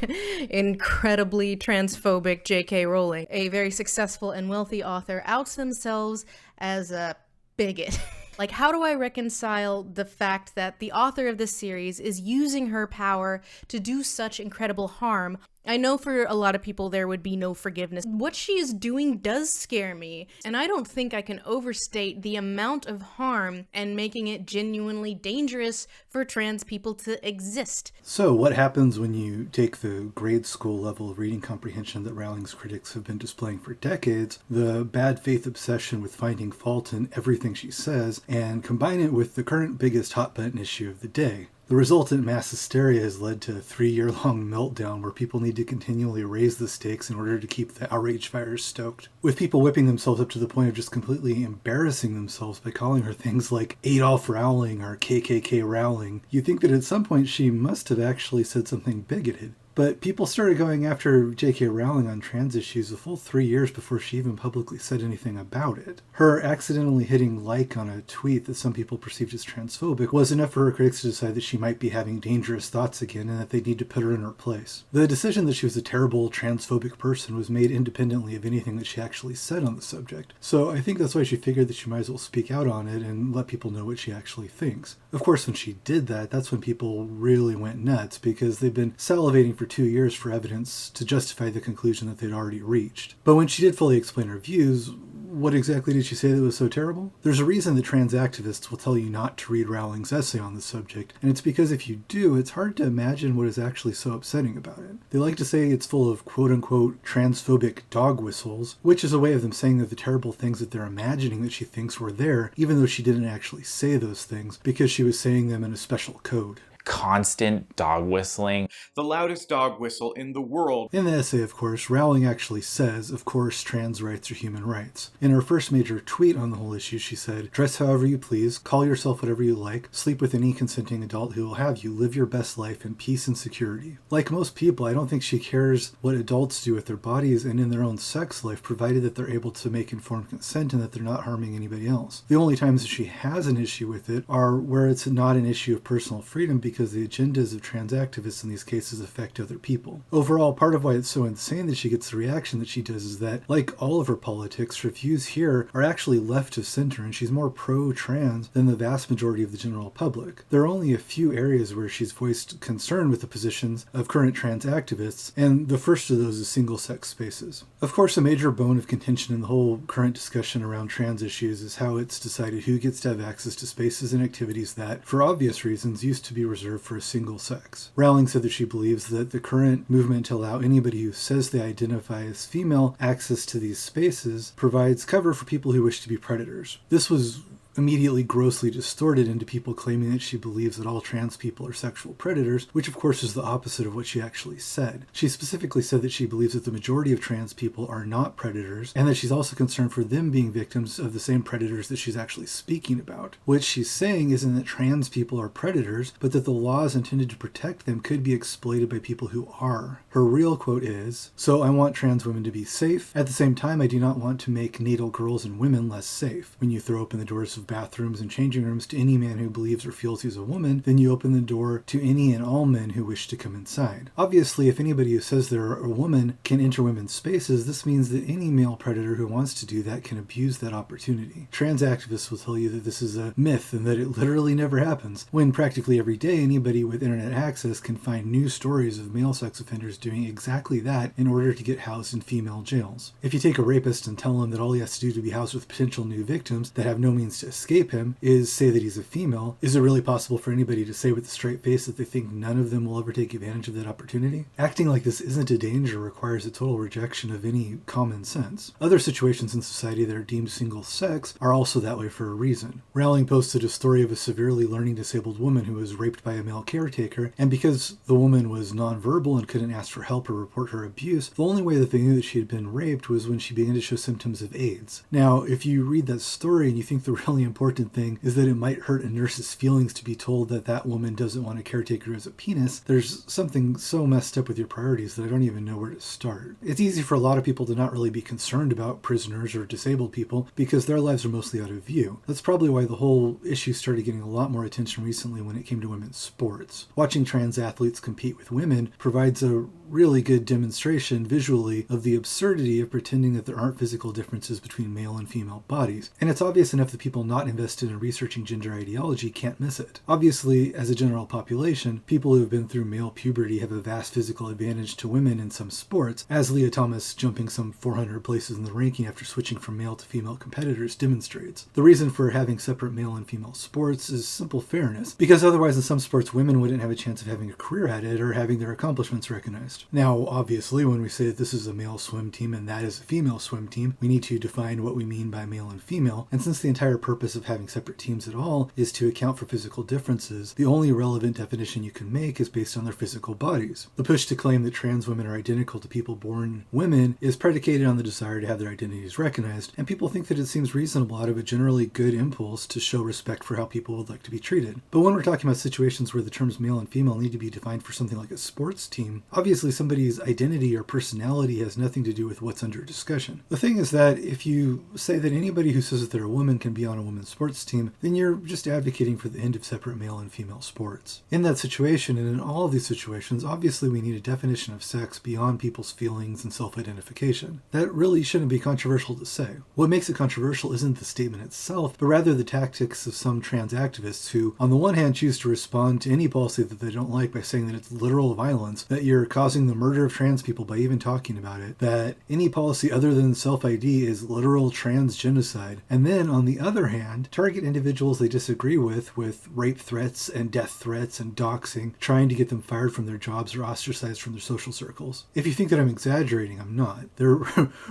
incredibly transphobic J.K. Rowling, a very successful and wealthy author, outs themselves as a bigot. Like, how do I reconcile the fact that the author of this series is using her power to do such incredible harm? I know for a lot of people there would be no forgiveness. What she is doing does scare me, and I don't think I can overstate the amount of harm and making it genuinely dangerous for trans people to exist. So what happens when you take the grade school level of reading comprehension that Rowling's critics have been displaying for decades, the bad faith obsession with finding fault in everything she says, and combine it with the current biggest hot button issue of the day? The resultant mass hysteria has led to a 3-year-long meltdown where people need to continually raise the stakes in order to keep the outrage fires stoked. With people whipping themselves up to the point of just completely embarrassing themselves by calling her things like Adolf Rowling or KKK Rowling, you'd think that at some point she must have actually said something bigoted. But people started going after J.K. Rowling on trans issues a full 3 years before she even publicly said anything about it. Her accidentally hitting like on a tweet that some people perceived as transphobic was enough for her critics to decide that she might be having dangerous thoughts again and that they need to put her in her place. The decision that she was a terrible transphobic person was made independently of anything that she actually said on the subject. So I think that's why she figured that she might as well speak out on it and let people know what she actually thinks. Of course, when she did that, that's when people really went nuts because they've been salivating for 2 years for evidence to justify the conclusion that they'd already reached. But when she did fully explain her views, what exactly did she say that was so terrible? There's a reason that trans activists will tell you not to read Rowling's essay on the subject, and it's because if you do, it's hard to imagine what is actually so upsetting about it. They like to say it's full of quote-unquote transphobic dog whistles, which is a way of them saying that the terrible things that they're imagining that she thinks were there, even though she didn't actually say those things, because she was saying them in a special code. Constant dog whistling. The loudest dog whistle in the world. In the essay, of course, Rowling actually says, of course, trans rights are human rights. In her first major tweet on the whole issue, she said, "Dress however you please, call yourself whatever you like, sleep with any consenting adult who will have you, live your best life in peace and security." Like most people, I don't think she cares what adults do with their bodies and in their own sex life, provided that they're able to make informed consent and that they're not harming anybody else. The only times that she has an issue with it are where it's not an issue of personal freedom because the agendas of trans activists in these cases affect other people. Overall, part of why it's so insane that she gets the reaction that she does is that, like all of her politics, her views here are actually left of center and she's more pro-trans than the vast majority of the general public. There are only a few areas where she's voiced concern with the positions of current trans activists, and the first of those is single-sex spaces. Of course, a major bone of contention in the whole current discussion around trans issues is how it's decided who gets to have access to spaces and activities that, for obvious reasons, used to be reserved reserved for a single sex. Rowling said that she believes that the current movement to allow anybody who says they identify as female access to these spaces provides cover for people who wish to be predators. This was immediately grossly distorted into people claiming that she believes that all trans people are sexual predators, which of course is the opposite of what she actually said. She specifically said that she believes that the majority of trans people are not predators, and that she's also concerned for them being victims of the same predators that she's actually speaking about. What she's saying isn't that trans people are predators, but that the laws intended to protect them could be exploited by people who are. Her real quote is, "So I want trans women to be safe. At the same time, I do not want to make natal girls and women less safe. When you throw open the doors of bathrooms and changing rooms to any man who believes or feels he's a woman, then you open the door to any and all men who wish to come inside." Obviously, if anybody who says they're a woman can enter women's spaces, this means that any male predator who wants to do that can abuse that opportunity. Trans activists will tell you that this is a myth and that it literally never happens, when practically every day anybody with internet access can find new stories of male sex offenders doing exactly that in order to get housed in female jails. If you take a rapist and tell him that all he has to do to be housed with potential new victims that have no means to escape him is say that he's a female, is it really possible for anybody to say with a straight face that they think none of them will ever take advantage of that opportunity? Acting like this isn't a danger requires a total rejection of any common sense. Other situations in society that are deemed single sex are also that way for a reason. Rowling posted a story of a severely learning disabled woman who was raped by a male caretaker, and because the woman was nonverbal and couldn't ask for help or report her abuse, the only way that they knew that she had been raped was when she began to show symptoms of AIDS. Now, if you read that story and you think the really important thing is that it might hurt a nurse's feelings to be told that that woman doesn't want a caretaker as a penis, there's something so messed up with your priorities that I don't even know where to start. It's easy for a lot of people to not really be concerned about prisoners or disabled people because their lives are mostly out of view. That's probably why the whole issue started getting a lot more attention recently when it came to women's sports. Watching trans athletes compete with women provides a really good demonstration visually of the absurdity of pretending that there aren't physical differences between male and female bodies. And it's obvious enough that people not invested in researching gender ideology can't miss it. Obviously, as a general population, people who have been through male puberty have a vast physical advantage to women in some sports, as Leah Thomas jumping some 400 places in the ranking after switching from male to female competitors demonstrates. The reason for having separate male and female sports is simple fairness, because otherwise in some sports women wouldn't have a chance of having a career at it or having their accomplishments recognized. Now, obviously, when we say that this is a male swim team and that is a female swim team, we need to define what we mean by male and female, and since the entire purpose of having separate teams at all is to account for physical differences, the only relevant definition you can make is based on their physical bodies. The push to claim that trans women are identical to people born women is predicated on the desire to have their identities recognized, and people think that it seems reasonable out of a generally good impulse to show respect for how people would like to be treated. But when we're talking about situations where the terms male and female need to be defined for something like a sports team, obviously somebody's identity or personality has nothing to do with what's under discussion. The thing is that if you say that anybody who says that they're a woman can be on a women's sports team, then you're just advocating for the end of separate male and female sports. In that situation, and in all of these situations, obviously we need a definition of sex beyond people's feelings and self-identification. That really shouldn't be controversial to say. What makes it controversial isn't the statement itself, but rather the tactics of some trans activists who, on the one hand, choose to respond to any policy that they don't like by saying that it's literal violence, that you're causing the murder of trans people by even talking about it, that any policy other than self-ID is literal trans genocide, and then, on the other hand, target individuals they disagree with rape threats and death threats and doxing, trying to get them fired from their jobs or ostracized from their social circles. If you think that I'm exaggerating, I'm not. There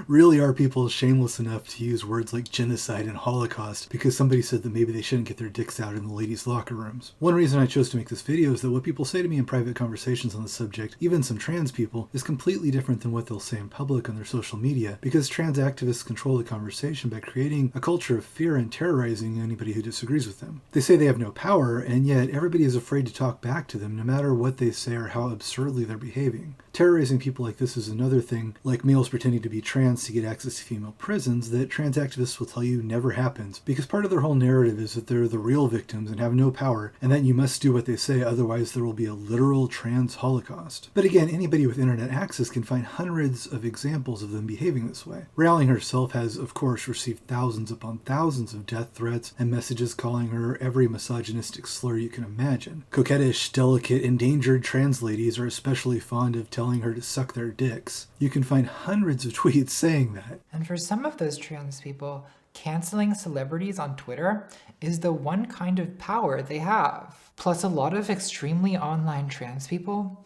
really are people shameless enough to use words like genocide and Holocaust because somebody said that maybe they shouldn't get their dicks out in the ladies' locker rooms. One reason I chose to make this video is that what people say to me in private conversations on the subject, even some trans people, is completely different than what they'll say in public on their social media, because trans activists control the conversation by creating a culture of fear and terrorizing anybody who disagrees with them. They say they have no power, and yet everybody is afraid to talk back to them no matter what they say or how absurdly they're behaving. Terrorizing people like this is another thing, like males pretending to be trans to get access to female prisons, that trans activists will tell you never happens, because part of their whole narrative is that they're the real victims and have no power, and that you must do what they say, otherwise there will be a literal trans holocaust. But again, anybody with internet access can find hundreds of examples of them behaving this way. Rowling herself has, of course, received thousands upon thousands of death threats and messages calling her every misogynistic slur you can imagine. Coquettish, delicate, endangered trans ladies are especially fond of telling her to suck their dicks. You can find hundreds of tweets saying that. And for some of those trans people, Canceling celebrities on Twitter is the one kind of power they have. Plus, a lot of extremely online trans people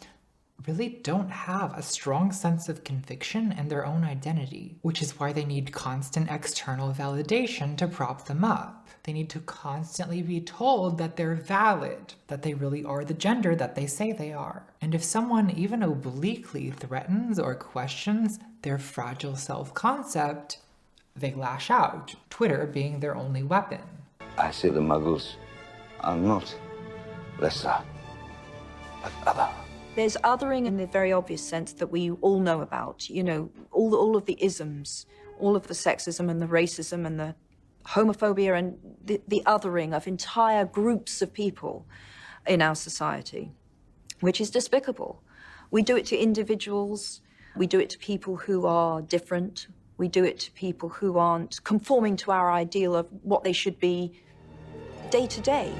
really don't have a strong sense of conviction in their own identity, which is why they need constant external validation to prop them up. They need to constantly be told that they're valid, that they really are the gender that they say they are. And if someone even obliquely threatens or questions their fragile self-concept, they lash out, Twitter being their only weapon. I say the Muggles are not lesser, but other. There's othering in the very obvious sense that we all know about. You know, all of the isms, all of the sexism and the racism and the homophobia and the othering of entire groups of people in our society, which is despicable. We do it to individuals. We do it to people who are different. We do it to people who aren't conforming to our ideal of what they should be day to day.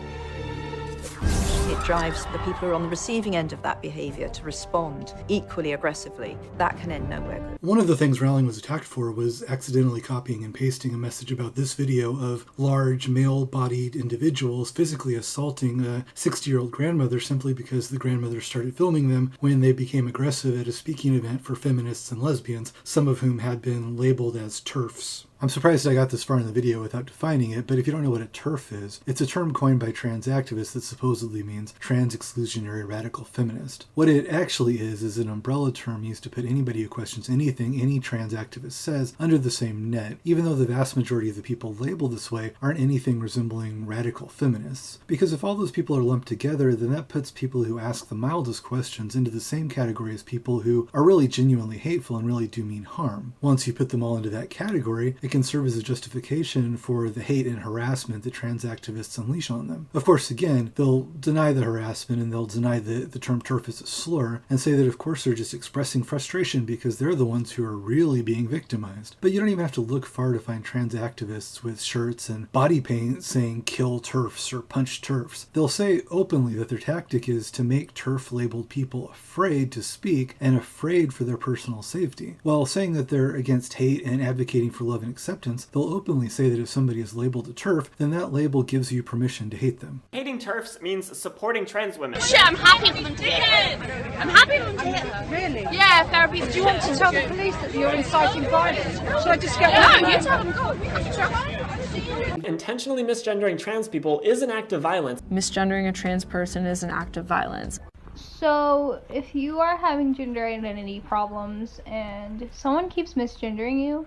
It drives the people who are on the receiving end of that behavior to respond equally aggressively. That can end nowhere good. One of the things Rowling was attacked for was accidentally copying and pasting a message about this video of large male-bodied individuals physically assaulting a 60-year-old grandmother simply because the grandmother started filming them when they became aggressive at a speaking event for feminists and lesbians, some of whom had been labeled as TERFs. I'm surprised I got this far in the video without defining it, but if you don't know what a TERF is, it's a term coined by trans activists that supposedly means trans-exclusionary radical feminist. What it actually is an umbrella term used to put anybody who questions anything any trans activist says under the same net, even though the vast majority of the people labeled this way aren't anything resembling radical feminists. Because if all those people are lumped together, then that puts people who ask the mildest questions into the same category as people who are really genuinely hateful and really do mean harm. Once you put them all into that category, it can serve as a justification for the hate and harassment that trans activists unleash on them. Of course, again, they'll deny the harassment and they'll deny the term TERF is a slur and say that of course they're just expressing frustration because they're the ones who are really being victimized. But you don't even have to look far to find trans activists with shirts and body paint saying kill TERFs or punch TERFs. They'll say openly that their tactic is to make TERF-labeled people afraid to speak and afraid for their personal safety. While saying that they're against hate and advocating for love and acceptance, they'll openly say that if somebody is labeled a TERF, then that label gives you permission to hate them. Hating TERFs means supporting trans women. Shit, I'm happy for them to hit them. I'm happy for them to hit them. Really? Yeah, therapy. Do you want to tell the police that you're inciting violence? Should I just get one? No, you tell them, go. I can try. Intentionally misgendering trans people is an act of violence. Misgendering a trans person is an act of violence. So, if you are having gender identity problems and someone keeps misgendering you,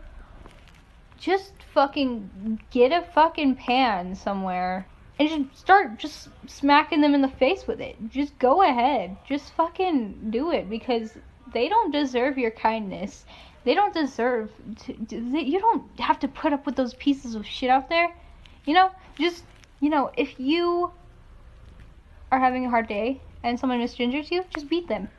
just fucking get a fucking pan somewhere and just start smacking them in the face with it. Just go ahead. Just fucking do it because they don't deserve your kindness. They don't deserve to. You don't have to put up with those pieces of shit out there. You know, just, you know, if you are having a hard day and someone misgenders you, just beat them.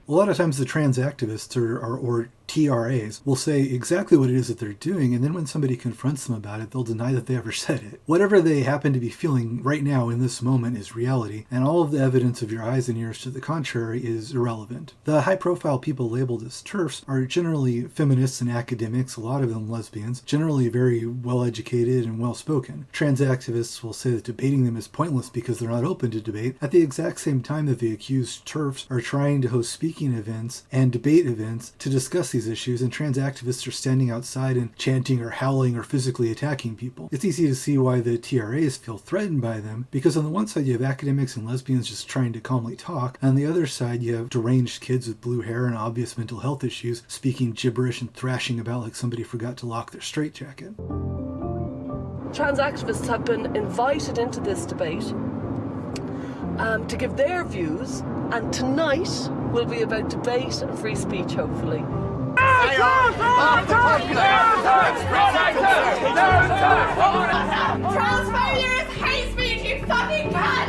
A lot of times the trans activists or TRAs will say exactly what it is that they're doing, and then when somebody confronts them about it, they'll deny that they ever said it. Whatever they happen to be feeling right now in this moment is reality, and all of the evidence of your eyes and ears to the contrary is irrelevant. The high-profile people labeled as TERFs are generally feminists and academics, a lot of them lesbians, generally very well-educated and well-spoken. Trans activists will say that debating them is pointless because they're not open to debate, at the exact same time that the accused TERFs are trying to host speaking events and debate events to discuss these issues, and trans activists are standing outside and chanting or howling or physically attacking people. It's easy to see why the TRAs feel threatened by them, because on the one side you have academics and lesbians just trying to calmly talk, and on the other side you have deranged kids with blue hair and obvious mental health issues speaking gibberish and thrashing about like somebody forgot to lock their straitjacket. Trans activists have been invited into this debate to give their views, and tonight will be about debate and free speech, hopefully. Transphobia is hate speech, you fucking cunt!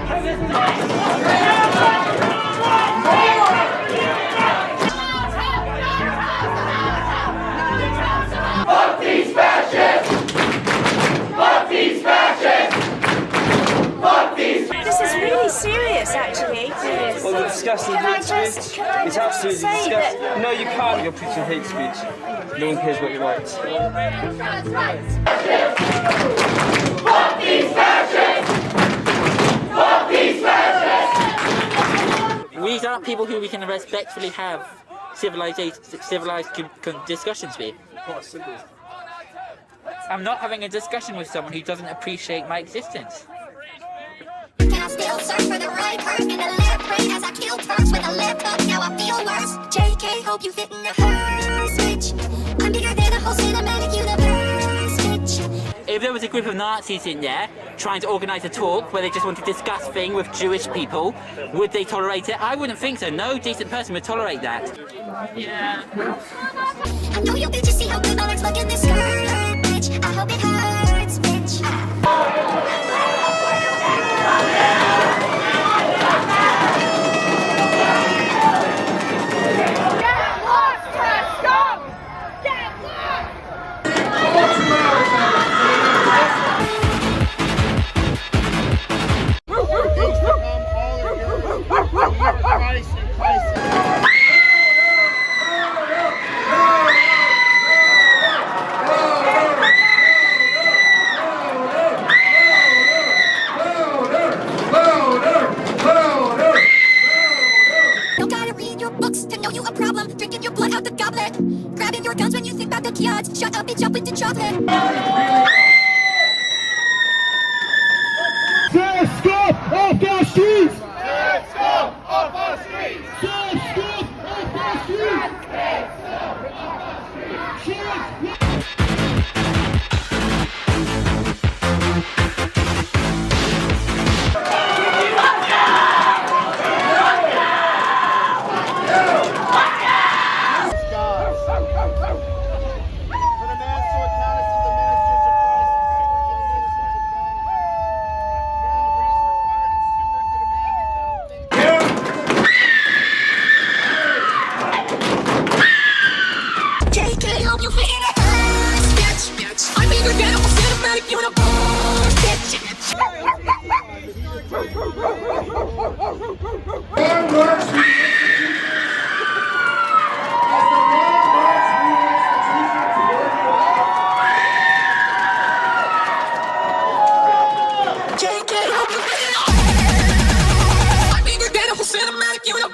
Fuck these fascists! Fuck these fascists! Fuck these fascists! This is really serious, actually. Well, the disgusting Can I hate just- speech can I is just absolutely say disgusting. that- No, you can't. You're preaching hate speech. No one cares what you write. Fuck these fascists! Fuck these fascists! These aren't people who we can respectfully have civilized discussions with. I'm not having a discussion with someone who doesn't appreciate my existence. Can I still search for the right perk in the left brain as I kill perks with a left hook? Now I feel worse. JK, hope you fit in the hearse, bitch. I'm bigger than a whole cinematic universe, bitch. If there was a group of Nazis in there trying to organise a talk where they just want to discuss things with Jewish people, would they tolerate it? I wouldn't think so. No decent person would tolerate that. Yeah. I know you bitches see how good my legs look in this skirt, bitch. I hope it hurts, bitch. Don't gotta read your books to know you a problem. Drinking your blood out the goblet. Grabbing your guns when you think about the kids. Shut up and jump into chocolate. Stop off our streets! Stop off our streets! Stop off our streets! JK, hope you fit in the hearse, bitch. I'm bigger than a whole cinematic universe, JK, hope you fit in the hearse. I'm bigger than a whole cinematic universe.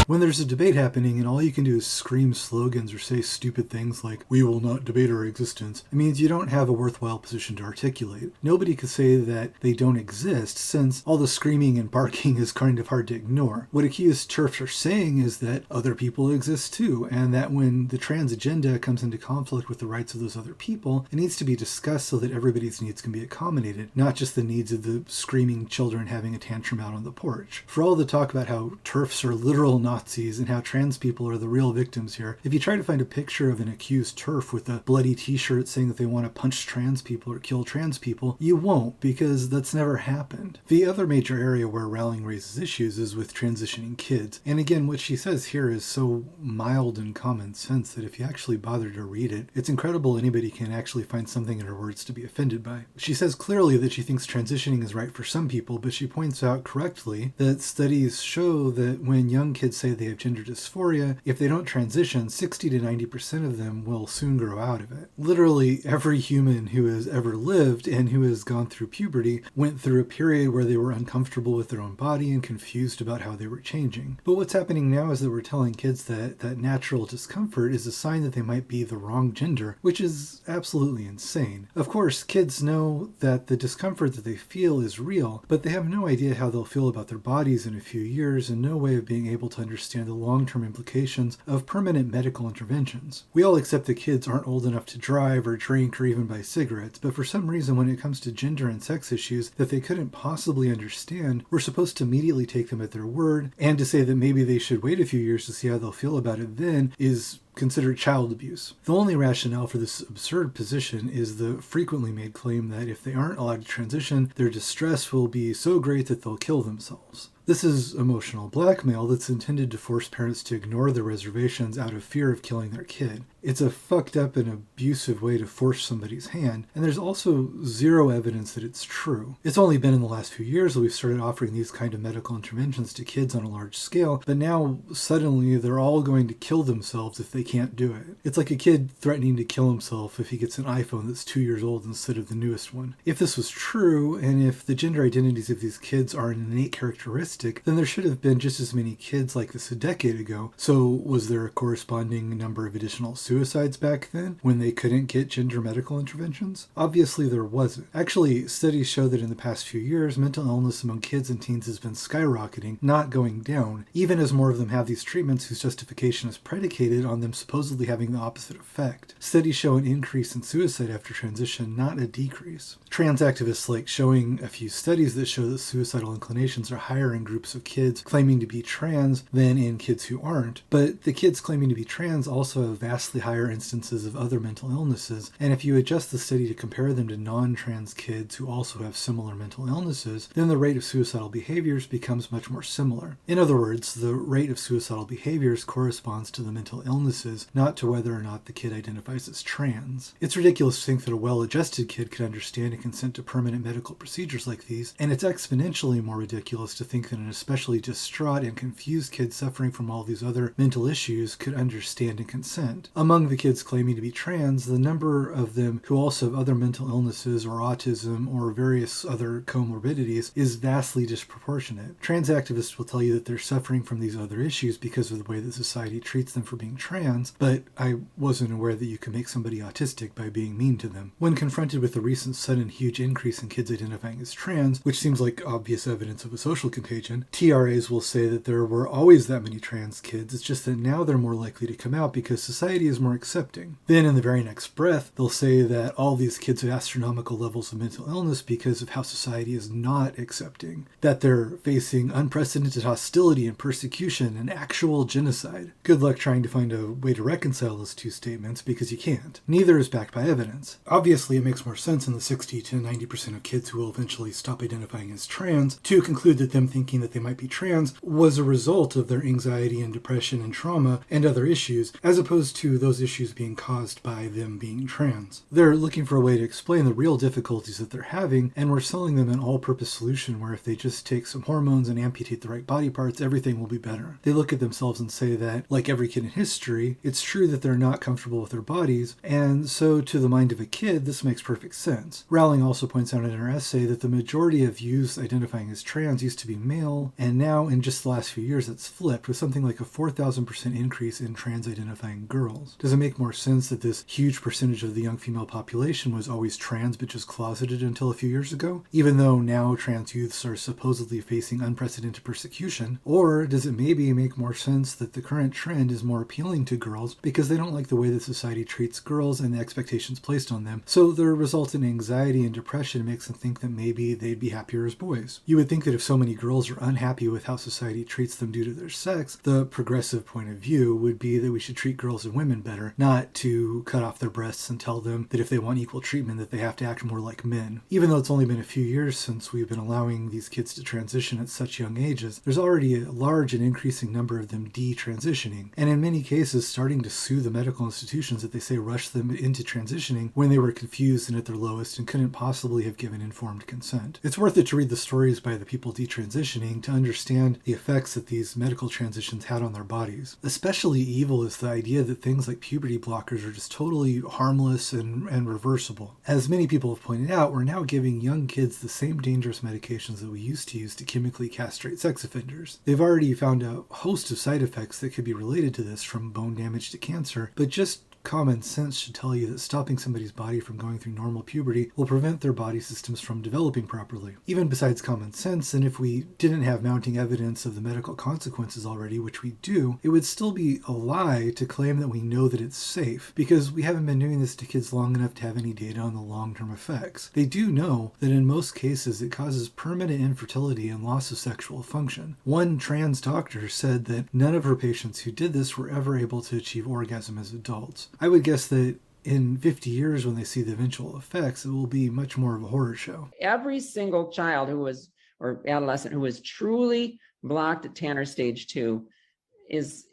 When there's a debate happening and all you can do is scream slogans or say stupid things like, "We will not debate our existence," it means you don't have a worthwhile position to articulate. Nobody could say that they don't exist, since all the screaming and barking is kind of hard to ignore. What accused TERFs are saying is that other people exist too, and that when the trans agenda comes into conflict with the rights of those other people, it needs to be discussed so that everybody's needs can be accommodated, not just the needs of the screaming children having a tantrum out on the porch. For all the talk about how TERFs are literal Nazis and how trans people are the real victims here, if you try to find a picture of an accused TERF with a bloody t-shirt saying that they want to punch trans people or kill trans people, you won't, because that's never happened. The other major area where Rowling raises issues is with transitioning kids. And again, what she says here is so mild and common sense that if you actually bother to read it, it's incredible anybody can actually find something in her words to be offended by. She says clearly that she thinks transitioning is right for some people, but she points out correctly that studies show that when young kids say they have gender dysphoria, if they don't transition, 60 to 90% of them will soon grow out of it. Literally every human who has ever lived and who has gone through puberty went through a period where they were uncomfortable with their own body and confused about how they were changing. But what's happening now is that we're telling kids that natural discomfort is a sign that they might be the wrong gender, which is absolutely insane. Of course, kids know that the discomfort that they feel is real, but they have no idea how they'll feel about their bodies in a few years and no way of being able to understand the long-term implications of permanent medical interventions. We all accept that kids aren't old enough to drive or drink or even buy cigarettes, but for some reason when it comes to gender and sex issues that they couldn't possibly understand, we're supposed to immediately take them at their word, and to say that maybe they should wait a few years to see how they'll feel about it then is considered child abuse. The only rationale for this absurd position is the frequently made claim that if they aren't allowed to transition, their distress will be so great that they'll kill themselves. This is emotional blackmail that's intended to force parents to ignore their reservations out of fear of killing their kid. It's a fucked up and abusive way to force somebody's hand, and there's also zero evidence that it's true. It's only been in the last few years that we've started offering these kind of medical interventions to kids on a large scale, but now suddenly they're all going to kill themselves if they can't do it. It's like a kid threatening to kill himself if he gets an iPhone that's 2 years old instead of the newest one. If this was true, and if the gender identities of these kids are an innate characteristic, then there should have been just as many kids like this a decade ago. So was there a corresponding number of additional suicides back then when they couldn't get gender medical interventions? Obviously there wasn't. Actually, studies show that in the past few years, mental illness among kids and teens has been skyrocketing, not going down, even as more of them have these treatments whose justification is predicated on them supposedly having the opposite effect. Studies show an increase in suicide after transition, not a decrease. Trans activists like showing a few studies that show that suicidal inclinations are higher in groups of kids claiming to be trans than in kids who aren't, but the kids claiming to be trans also have vastly higher instances of other mental illnesses, and if you adjust the study to compare them to non-trans kids who also have similar mental illnesses, then the rate of suicidal behaviors becomes much more similar. In other words, the rate of suicidal behaviors corresponds to the mental illnesses, not to whether or not the kid identifies as trans. It's ridiculous to think that a well-adjusted kid could understand and consent to permanent medical procedures like these, and it's exponentially more ridiculous to think that an especially distraught and confused kid suffering from all these other mental issues could understand and consent. Among the kids claiming to be trans, the number of them who also have other mental illnesses or autism or various other comorbidities is vastly disproportionate. Trans activists will tell you that they're suffering from these other issues because of the way that society treats them for being trans, but I wasn't aware that you can make somebody autistic by being mean to them. When confronted with the recent sudden huge increase in kids identifying as trans, which seems like obvious evidence of a social contagion, TRAs will say that there were always that many trans kids, it's just that now they're more likely to come out because society is more accepting. Then in the very next breath, they'll say that all these kids have astronomical levels of mental illness because of how society is not accepting, that they're facing unprecedented hostility and persecution and actual genocide. Good luck trying to find a way to reconcile those two statements because you can't. Neither is backed by evidence. Obviously, it makes more sense in the 60 to 90% of kids who will eventually stop identifying as trans to conclude that them thinking that they might be trans was a result of their anxiety and depression and trauma and other issues, as opposed to those issues being caused by them being trans. They're looking for a way to explain the real difficulties that they're having, and we're selling them an all-purpose solution where if they just take some hormones and amputate the right body parts, everything will be better. They look at themselves and say that, like every kid in history, it's true that they're not comfortable with their bodies, and so to the mind of a kid, this makes perfect sense. Rowling also points out in her essay that the majority of youths identifying as trans used to be male, and now in just the last few years it's flipped with something like a 4,000% increase in trans-identifying girls. Does it make more sense that this huge percentage of the young female population was always trans but just closeted until a few years ago, even though now trans youths are supposedly facing unprecedented persecution? Or does it maybe make more sense that the current trend is more appealing to girls because they don't like the way that society treats girls and the expectations placed on them, so the resultant anxiety and depression makes them think that maybe they'd be happier as boys? You would think that if so many girls are unhappy with how society treats them due to their sex, the progressive point of view would be that we should treat girls and women better, not to cut off their breasts and tell them that if they want equal treatment that they have to act more like men. Even though it's only been a few years since we've been allowing these kids to transition at such young ages, there's already a large and increasing number of them detransitioning, and in many cases starting to sue the medical institutions that they say rushed them into transitioning when they were confused and at their lowest and couldn't possibly have given informed consent. It's worth it to read the stories by the people detransitioning to understand the effects that these medical transitions had on their bodies. Especially evil is the idea that things like puberty blockers are just totally harmless and reversible. As many people have pointed out, we're now giving young kids the same dangerous medications that we used to use to chemically castrate sex offenders. They've already found a host of side effects that could be related to this, from bone damage to cancer, but just common sense should tell you that stopping somebody's body from going through normal puberty will prevent their body systems from developing properly. Even besides common sense, and if we didn't have mounting evidence of the medical consequences already, which we do, it would still be a lie to claim that we know that it's safe, because we haven't been doing this to kids long enough to have any data on the long-term effects. They do know that in most cases it causes permanent infertility and loss of sexual function. One trans doctor said that none of her patients who did this were ever able to achieve orgasm as adults. I would guess that in 50 years, when they see the eventual effects, it will be much more of a horror show. Every single child who was, or adolescent who was truly blocked at Tanner stage 2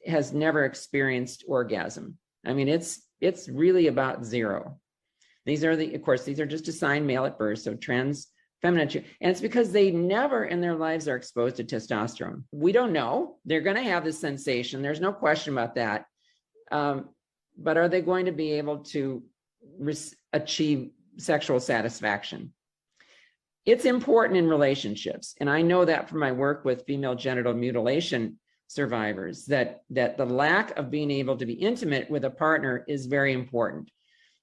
has never experienced orgasm. I mean, it's really about zero. These are just assigned male at birth, so trans feminine. And it's because they never in their lives are exposed to testosterone. We don't know. They're going to have this sensation. There's no question about that. But are they going to be able to achieve sexual satisfaction? It's important in relationships. And I know that from my work with female genital mutilation survivors, that the lack of being able to be intimate with a partner is very important.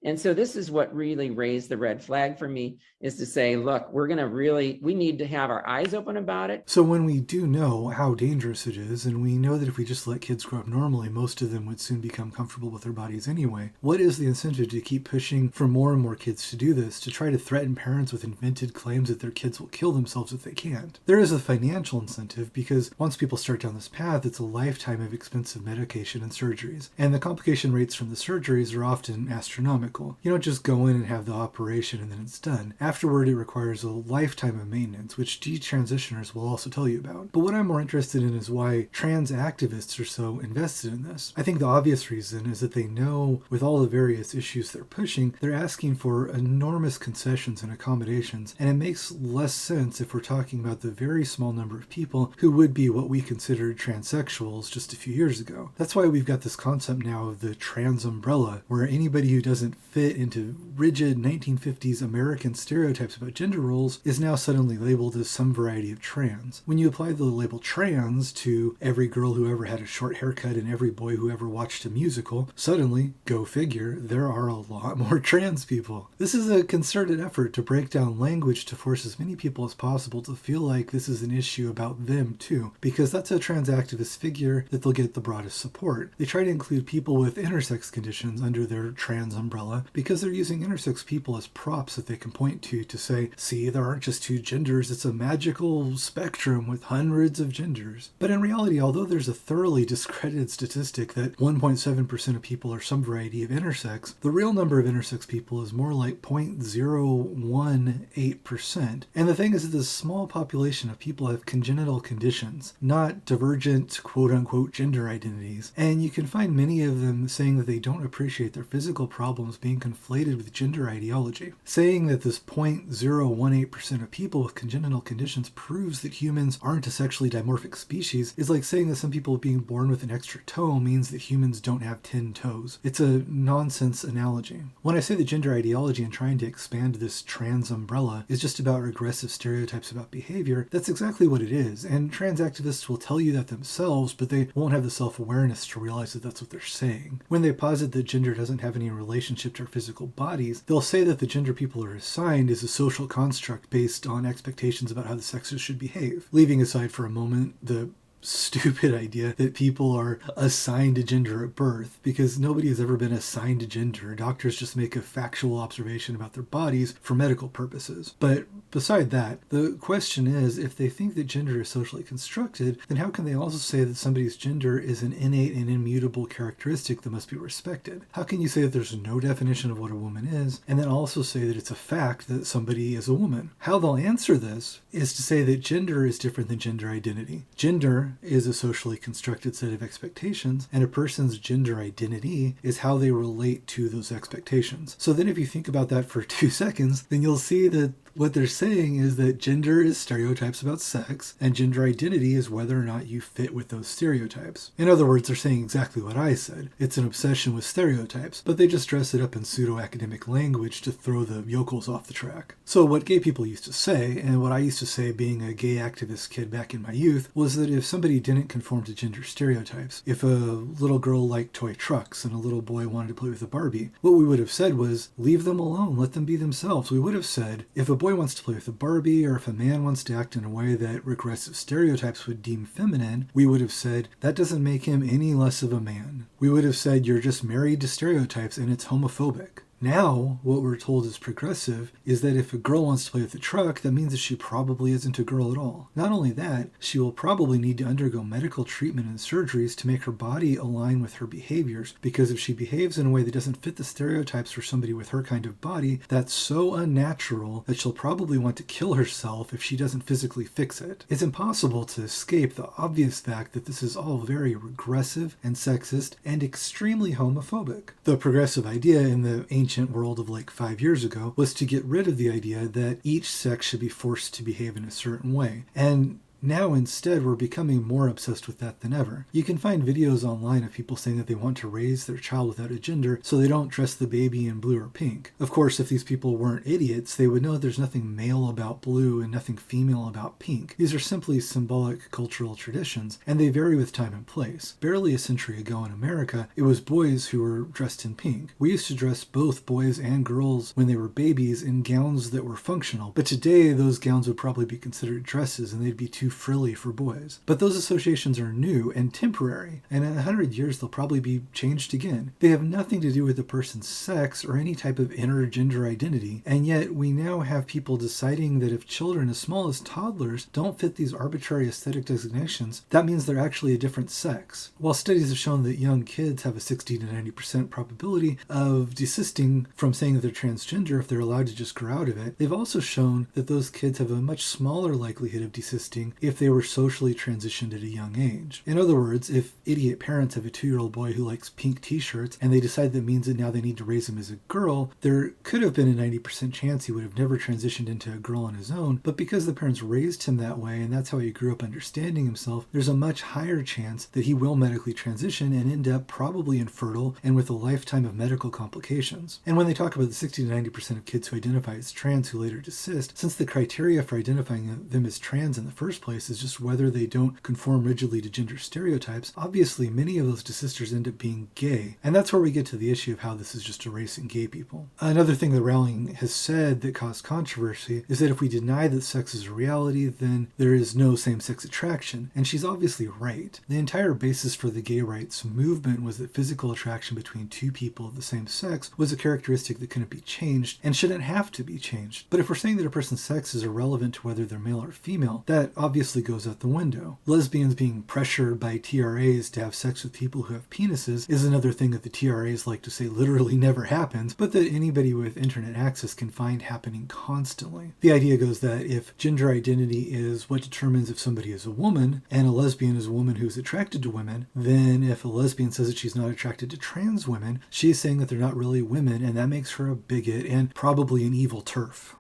And so this is what really raised the red flag for me, is to say, look, we need to have our eyes open about it. So when we do know how dangerous it is, and we know that if we just let kids grow up normally, most of them would soon become comfortable with their bodies anyway, what is the incentive to keep pushing for more and more kids to do this, to try to threaten parents with invented claims that their kids will kill themselves if they can't? There is a financial incentive, because once people start down this path, it's a lifetime of expensive medication and surgeries. And the complication rates from the surgeries are often astronomical. You don't just go in and have the operation and then it's done. Afterward, it requires a lifetime of maintenance, which detransitioners will also tell you about. But what I'm more interested in is why trans activists are so invested in this. I think the obvious reason is that they know, with all the various issues they're pushing, they're asking for enormous concessions and accommodations, and it makes less sense if we're talking about the very small number of people who would be what we considered transsexuals just a few years ago. That's why we've got this concept now of the trans umbrella, where anybody who doesn't fit into rigid 1950s American stereotypes about gender roles is now suddenly labeled as some variety of trans. When you apply the label trans to every girl who ever had a short haircut and every boy who ever watched a musical, suddenly, go figure, there are a lot more trans people. This is a concerted effort to break down language to force as many people as possible to feel like this is an issue about them too, because that's a trans activist figure that they'll get the broadest support. They try to include people with intersex conditions under their trans umbrella because they're using intersex people as props that they can point to say, see, there aren't just two genders, it's a magical spectrum with hundreds of genders. But in reality, although there's a thoroughly discredited statistic that 1.7% of people are some variety of intersex, the real number of intersex people is more like 0.018%. And the thing is that this small population of people have congenital conditions, not divergent quote-unquote gender identities. And you can find many of them saying that they don't appreciate their physical problems being conflated with gender ideology. Saying that this 0.018% of people with congenital conditions proves that humans aren't a sexually dimorphic species is like saying that some people being born with an extra toe means that humans don't have 10 toes. It's a nonsense analogy. When I say that gender ideology and trying to expand this trans umbrella is just about regressive stereotypes about behavior, that's exactly what it is, and trans activists will tell you that themselves, but they won't have the self-awareness to realize that that's what they're saying. When they posit that gender doesn't have any relationship to our physical bodies, they'll say that the gender people are assigned is a social construct based on expectations about how the sexes should behave. Leaving aside for a moment the stupid idea that people are assigned a gender at birth, because nobody has ever been assigned a gender. Doctors just make a factual observation about their bodies for medical purposes. But beside that, the question is, if they think that gender is socially constructed, then how can they also say that somebody's gender is an innate and immutable characteristic that must be respected? How can you say that there's no definition of what a woman is, and then also say that it's a fact that somebody is a woman? How they'll answer this is to say that gender is different than gender identity. Gender is a socially constructed set of expectations, and a person's gender identity is how they relate to those expectations. So then if you think about that for 2 seconds, then you'll see that What they're saying is that gender is stereotypes about sex, and gender identity is whether or not you fit with those stereotypes. In other words, they're saying exactly what I said. It's an obsession with stereotypes, but they just dress it up in pseudo-academic language to throw the yokels off the track. So what gay people used to say, and what I used to say being a gay activist kid back in my youth, was that if somebody didn't conform to gender stereotypes, if a little girl liked toy trucks and a little boy wanted to play with a Barbie, what we would have said was, leave them alone, let them be themselves. We would have said, if a boy wants to play with a Barbie, or if a man wants to act in a way that regressive stereotypes would deem feminine, we would have said, that doesn't make him any less of a man. We would have said, you're just married to stereotypes and it's homophobic. Now, what we're told is progressive is that if a girl wants to play with a truck, that means that she probably isn't a girl at all. Not only that, she will probably need to undergo medical treatment and surgeries to make her body align with her behaviors, because if she behaves in a way that doesn't fit the stereotypes for somebody with her kind of body, that's so unnatural that she'll probably want to kill herself if she doesn't physically fix it. It's impossible to escape the obvious fact that this is all very regressive and sexist and extremely homophobic. The progressive idea in the ancient world of like 5 years ago was to get rid of the idea that each sex should be forced to behave in a certain way. And now instead we're becoming more obsessed with that than ever. You can find videos online of people saying that they want to raise their child without a gender so they don't dress the baby in blue or pink. Of course, if these people weren't idiots, they would know there's nothing male about blue and nothing female about pink. These are simply symbolic cultural traditions, and they vary with time and place. Barely a century ago in America, it was boys who were dressed in pink. We used to dress both boys and girls when they were babies in gowns that were functional, but today those gowns would probably be considered dresses and they'd be too frilly for boys. But those associations are new and temporary, and in 100 years they'll probably be changed again. They have nothing to do with the person's sex or any type of inner gender identity, and yet we now have people deciding that if children as small as toddlers don't fit these arbitrary aesthetic designations, that means they're actually a different sex. While studies have shown that young kids have a 60 to 90% probability of desisting from saying that they're transgender if they're allowed to just grow out of it, they've also shown that those kids have a much smaller likelihood of desisting if they were socially transitioned at a young age. In other words, if idiot parents have a 2-year-old boy who likes pink t-shirts and they decide that means that now they need to raise him as a girl, there could have been a 90% chance he would have never transitioned into a girl on his own, but because the parents raised him that way and that's how he grew up understanding himself, there's a much higher chance that he will medically transition and end up probably infertile and with a lifetime of medical complications. And when they talk about the 60 to 90% of kids who identify as trans who later desist, since the criteria for identifying them as trans in the first place is just whether they don't conform rigidly to gender stereotypes, obviously many of those desisters end up being gay. And that's where we get to the issue of how this is just erasing gay people. Another thing that Rowling has said that caused controversy is that if we deny that sex is a reality, then there is no same-sex attraction. And she's obviously right. The entire basis for the gay rights movement was that physical attraction between two people of the same sex was a characteristic that couldn't be changed and shouldn't have to be changed. But if we're saying that a person's sex is irrelevant to whether they're male or female, that obviously goes out the window. Lesbians being pressured by TRAs to have sex with people who have penises is another thing that the TRAs like to say literally never happens, but that anybody with internet access can find happening constantly. The idea goes that if gender identity is what determines if somebody is a woman, and a lesbian is a woman who's attracted to women, then if a lesbian says that she's not attracted to trans women, she's saying that they're not really women, and that makes her a bigot and probably an evil TERF.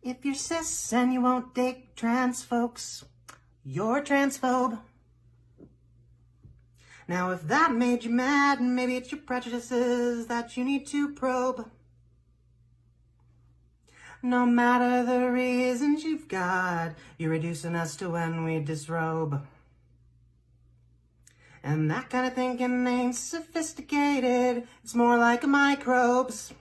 If you're cis and you won't date trans folks, you're transphobe. Now if that made you mad, maybe it's your prejudices that you need to probe. No matter the reasons you've got, you're reducing us to when we disrobe. And that kind of thinking ain't sophisticated, it's more like microbes.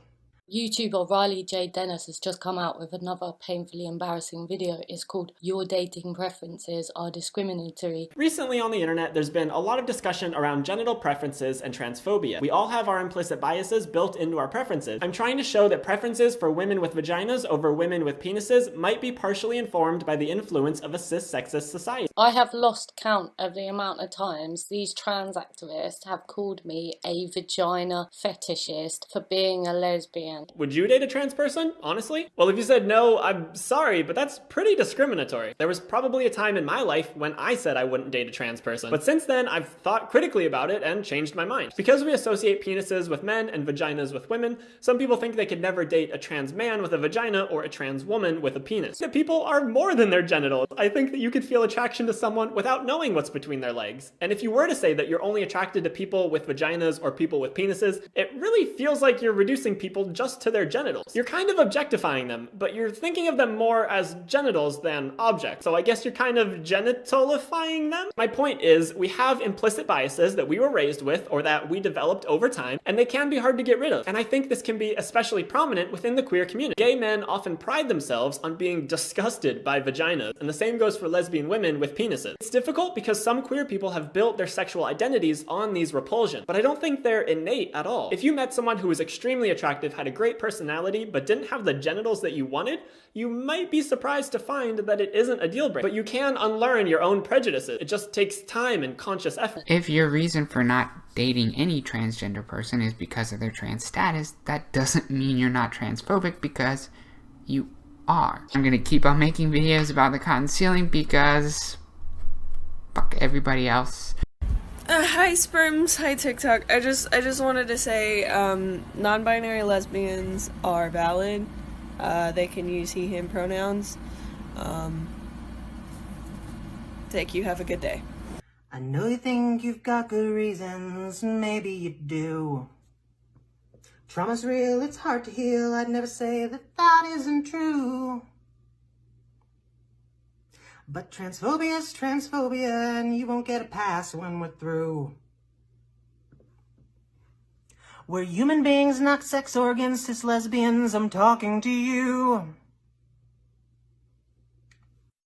YouTuber Riley J. Dennis has just come out with another painfully embarrassing video. It's called Your Dating Preferences Are Discriminatory. Recently on the internet, there's been a lot of discussion around genital preferences and transphobia. We all have our implicit biases built into our preferences. I'm trying to show that preferences for women with vaginas over women with penises might be partially informed by the influence of a cis-sexist society. I have lost count of the amount of times these trans activists have called me a vagina fetishist for being a lesbian. man. Would you date a trans person, honestly? Well, if you said no, I'm sorry, but that's pretty discriminatory. There was probably a time in my life when I said I wouldn't date a trans person, but since then I've thought critically about it and changed my mind. Because we associate penises with men and vaginas with women, some people think they could never date a trans man with a vagina or a trans woman with a penis. That people are more than their genitals. I think that you could feel attraction to someone without knowing what's between their legs. And if you were to say that you're only attracted to people with vaginas or people with penises, it really feels like you're reducing people just to their genitals. You're kind of objectifying them, but you're thinking of them more as genitals than objects. So I guess you're kind of genitalifying them? My point is, we have implicit biases that we were raised with or that we developed over time, and they can be hard to get rid of. And I think this can be especially prominent within the queer community. Gay men often pride themselves on being disgusted by vaginas, and the same goes for lesbian women with penises. It's difficult because some queer people have built their sexual identities on these repulsions, but I don't think they're innate at all. If you met someone who was extremely attractive, had a great personality, but didn't have the genitals that you wanted, you might be surprised to find that it isn't a deal breaker. But you can unlearn your own prejudices. It just takes time and conscious effort. If your reason for not dating any transgender person is because of their trans status, that doesn't mean you're not transphobic, because you are. I'm gonna keep on making videos about the cotton ceiling because fuck everybody else. Hi Sperms, hi TikTok. I just wanted to say non-binary lesbians are valid. They can use he, him pronouns. Thank you, have a good day. I know you think you've got good reasons, maybe you do. Trauma's real, it's hard to heal, I'd never say that that isn't true. But transphobia's transphobia, and you won't get a pass when we're through. We're human beings, not sex organs, cis lesbians, I'm talking to you.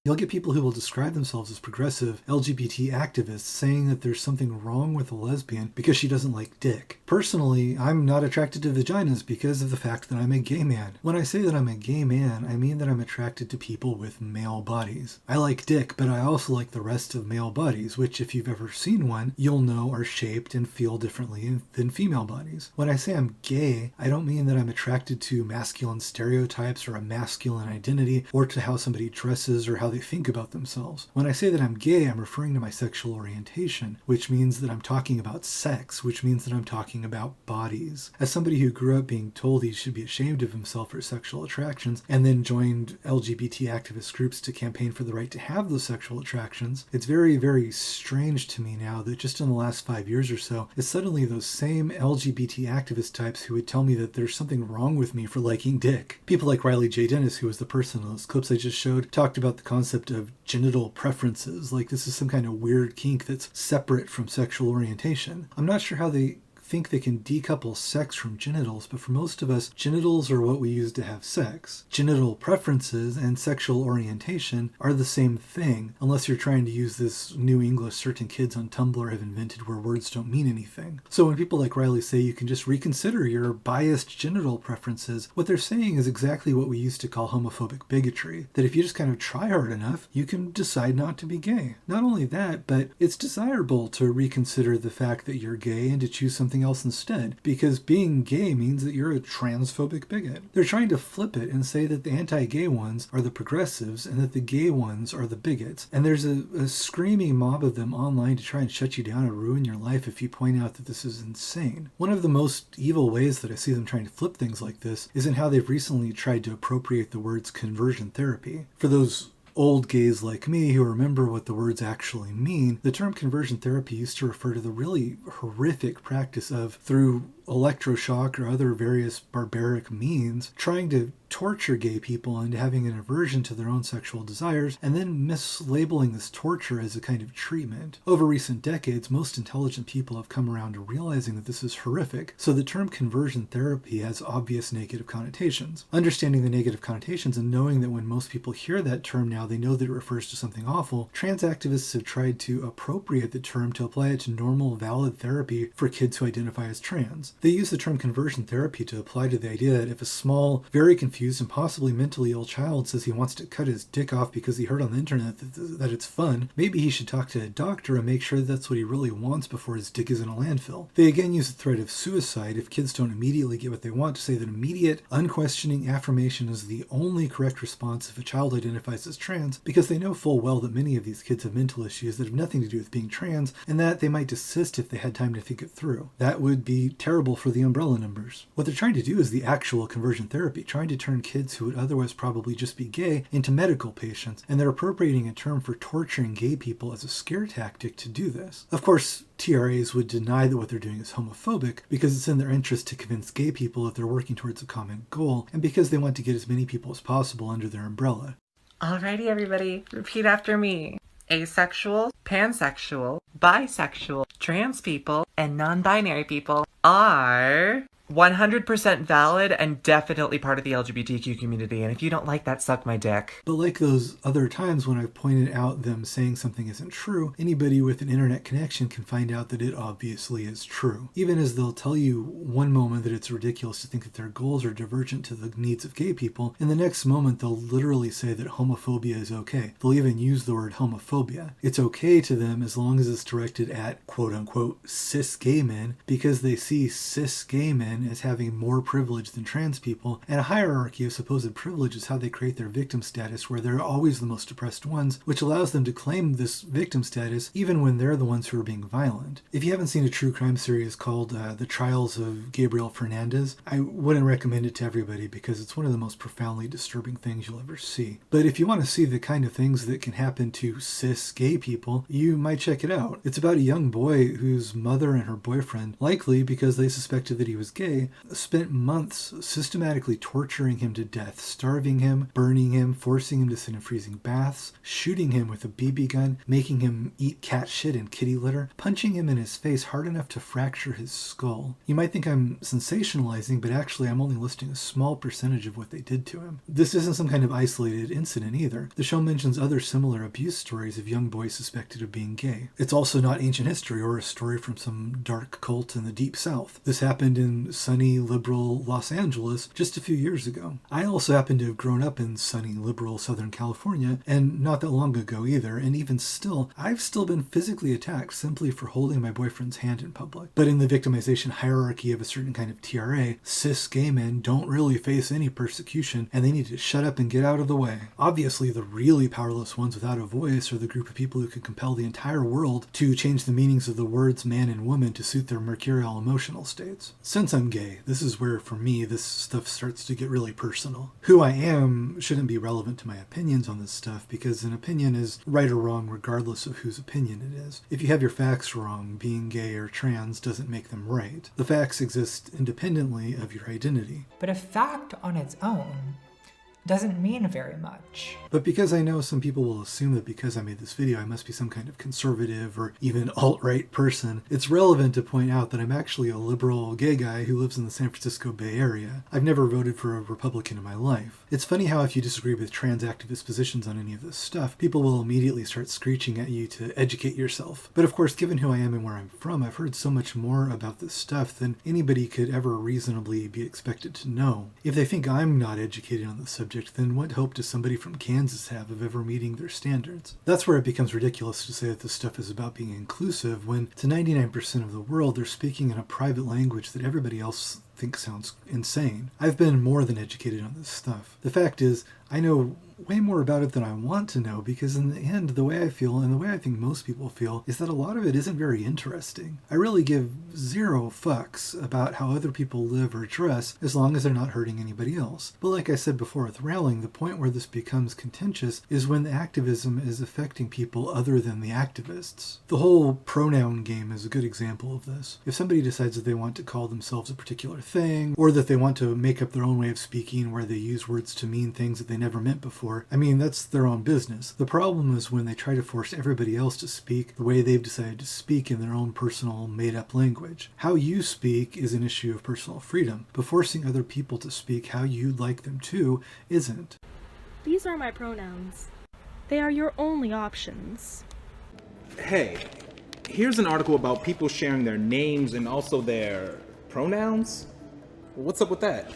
You'll get people who will describe themselves as progressive LGBT activists saying that there's something wrong with a lesbian because she doesn't like dick. Personally, I'm not attracted to vaginas because of the fact that I'm a gay man. When I say that I'm a gay man, I mean that I'm attracted to people with male bodies. I like dick, but I also like the rest of male bodies, which if you've ever seen one, you'll know are shaped and feel differently than female bodies. When I say I'm gay, I don't mean that I'm attracted to masculine stereotypes or a masculine identity or to how somebody dresses or how they think about themselves. When I say that I'm gay, I'm referring to my sexual orientation, which means that I'm talking about sex, which means that I'm talking about bodies. As somebody who grew up being told he should be ashamed of himself for sexual attractions and then joined LGBT activist groups to campaign for the right to have those sexual attractions, it's very, very strange to me now that just in the last 5 years or so, it's suddenly those same LGBT activist types who would tell me that there's something wrong with me for liking dick. People like Riley J. Dennis, who was the person in those clips I just showed, talked about the concept of genital preferences, like this is some kind of weird kink that's separate from sexual orientation. I'm not sure how they think they can decouple sex from genitals, but for most of us, genitals are what we use to have sex. Genital preferences and sexual orientation are the same thing, unless you're trying to use this new English certain kids on Tumblr have invented where words don't mean anything. So when people like Riley say you can just reconsider your biased genital preferences, what they're saying is exactly what we used to call homophobic bigotry, that if you just kind of try hard enough, you can decide not to be gay. Not only that, but it's desirable to reconsider the fact that you're gay and to choose something else instead, because being gay means that you're a transphobic bigot. They're trying to flip it and say that the anti-gay ones are the progressives and that the gay ones are the bigots. And there's a screaming mob of them online to try and shut you down and ruin your life if you point out that this is insane. One of the most evil ways that I see them trying to flip things like this is in how they've recently tried to appropriate the words conversion therapy. For those old gays like me who remember what the words actually mean, the term conversion therapy used to refer to the really horrific practice of, through electroshock or other various barbaric means, trying to torture gay people into having an aversion to their own sexual desires and then mislabeling this torture as a kind of treatment. Over recent decades, most intelligent people have come around to realizing that this is horrific, so the term conversion therapy has obvious negative connotations. Understanding the negative connotations and knowing that when most people hear that term now, they know that it refers to something awful, trans activists have tried to appropriate the term to apply it to normal, valid therapy for kids who identify as trans. They use the term conversion therapy to apply to the idea that if a small, very confused, and possibly mentally ill child says he wants to cut his dick off because he heard on the internet that it's fun, maybe he should talk to a doctor and make sure that's what he really wants before his dick is in a landfill. They again use the threat of suicide if kids don't immediately get what they want to say that immediate, unquestioning affirmation is the only correct response if a child identifies as trans, because they know full well that many of these kids have mental issues that have nothing to do with being trans, and that they might desist if they had time to think it through. That would be terrible for the umbrella numbers. What they're trying to do is the actual conversion therapy, trying to turn kids who would otherwise probably just be gay into medical patients, and they're appropriating a term for torturing gay people as a scare tactic to do this. Of course, TRAs would deny that what they're doing is homophobic because it's in their interest to convince gay people that they're working towards a common goal, and because they want to get as many people as possible under their umbrella. Alrighty, everybody, repeat after me. Asexual, pansexual, bisexual, trans people, and non-binary people are 100% valid and definitely part of the LGBTQ community, and if you don't like that, suck my dick. But like those other times when I've pointed out them saying something isn't true, anybody with an internet connection can find out that it obviously is true. Even as they'll tell you one moment that it's ridiculous to think that their goals are divergent to the needs of gay people, in the next moment they'll literally say that homophobia is okay. They'll even use the word homophobia. It's okay to them as long as it's directed at quote-unquote cis gay men, because they see cis gay men as having more privilege than trans people, and a hierarchy of supposed privilege is how they create their victim status, where they're always the most oppressed ones, which allows them to claim this victim status even when they're the ones who are being violent. If you haven't seen a true crime series called The Trials of Gabriel Fernandez, I wouldn't recommend it to everybody because it's one of the most profoundly disturbing things you'll ever see. But if you want to see the kind of things that can happen to cis gay people, you might check it out. It's about a young boy whose mother and her boyfriend, likely because they suspected that he was gay, spent months systematically torturing him to death, starving him, burning him, forcing him to sit in freezing baths, shooting him with a BB gun, making him eat cat shit and kitty litter, punching him in his face hard enough to fracture his skull. You might think I'm sensationalizing, but actually I'm only listing a small percentage of what they did to him. This isn't some kind of isolated incident either. The show mentions other similar abuse stories of young boys suspected of being gay. It's also not ancient history or a story from some dark cult in the deep south. This happened in sunny, liberal Los Angeles just a few years ago. I also happen to have grown up in sunny, liberal Southern California, and not that long ago either, and even still, I've still been physically attacked simply for holding my boyfriend's hand in public. But in the victimization hierarchy of a certain kind of TRA, cis gay men don't really face any persecution, and they need to shut up and get out of the way. Obviously, the really powerless ones without a voice are the group of people who can compel the entire world to change the meanings of the words man and woman to suit their mercurial emotional states. Since I'm gay, this is where, for me, this stuff starts to get really personal. Who I am shouldn't be relevant to my opinions on this stuff, because an opinion is right or wrong regardless of whose opinion it is. If you have your facts wrong, being gay or trans doesn't make them right. The facts exist independently of your identity. But a fact on its own doesn't mean very much. But because I know some people will assume that because I made this video I must be some kind of conservative or even alt-right person, it's relevant to point out that I'm actually a liberal gay guy who lives in the San Francisco Bay Area. I've never voted for a Republican in my life. It's funny how if you disagree with trans activist positions on any of this stuff, people will immediately start screeching at you to educate yourself. But of course, given who I am and where I'm from, I've heard so much more about this stuff than anybody could ever reasonably be expected to know. If they think I'm not educated on the subject, then what hope does somebody from Kansas have of ever meeting their standards? That's where it becomes ridiculous to say that this stuff is about being inclusive, when to 99% of the world they're speaking in a private language that everybody else thinks sounds insane. I've been more than educated on this stuff. The fact is, I know way more about it than I want to know, because in the end, the way I feel, and the way I think most people feel, is that a lot of it isn't very interesting. I really give zero fucks about how other people live or dress, as long as they're not hurting anybody else. But like I said before with Rowling, the point where this becomes contentious is when the activism is affecting people other than the activists. The whole pronoun game is a good example of this. If somebody decides that they want to call themselves a particular thing, or that they want to make up their own way of speaking where they use words to mean things that they never meant before, I mean, that's their own business. The problem is when they try to force everybody else to speak the way they've decided to speak in their own personal made-up language. How you speak is an issue of personal freedom, but forcing other people to speak how you'd like them to isn't. These are my pronouns. They are your only options. Hey, here's an article about people sharing their names and also their Pronouns? What's up with that?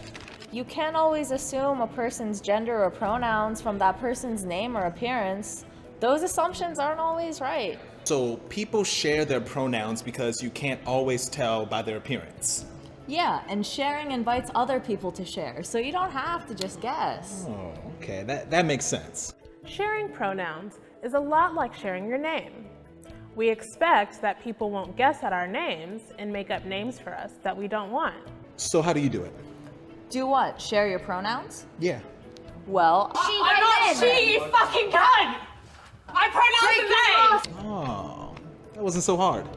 You can't always assume a person's gender or pronouns from that person's name or appearance. Those assumptions aren't always right. So people share their pronouns because you can't always tell by their appearance. Yeah, and sharing invites other people to share, so you don't have to just guess. Oh, okay, that makes sense. Sharing pronouns is a lot like sharing your name. We expect that people won't guess at our names and make up names for us that we don't want. So how do you do it? Do what? Share your pronouns? Yeah. Well, I'm not she, you fucking cunt! My pronouns are they! Oh, that wasn't so hard.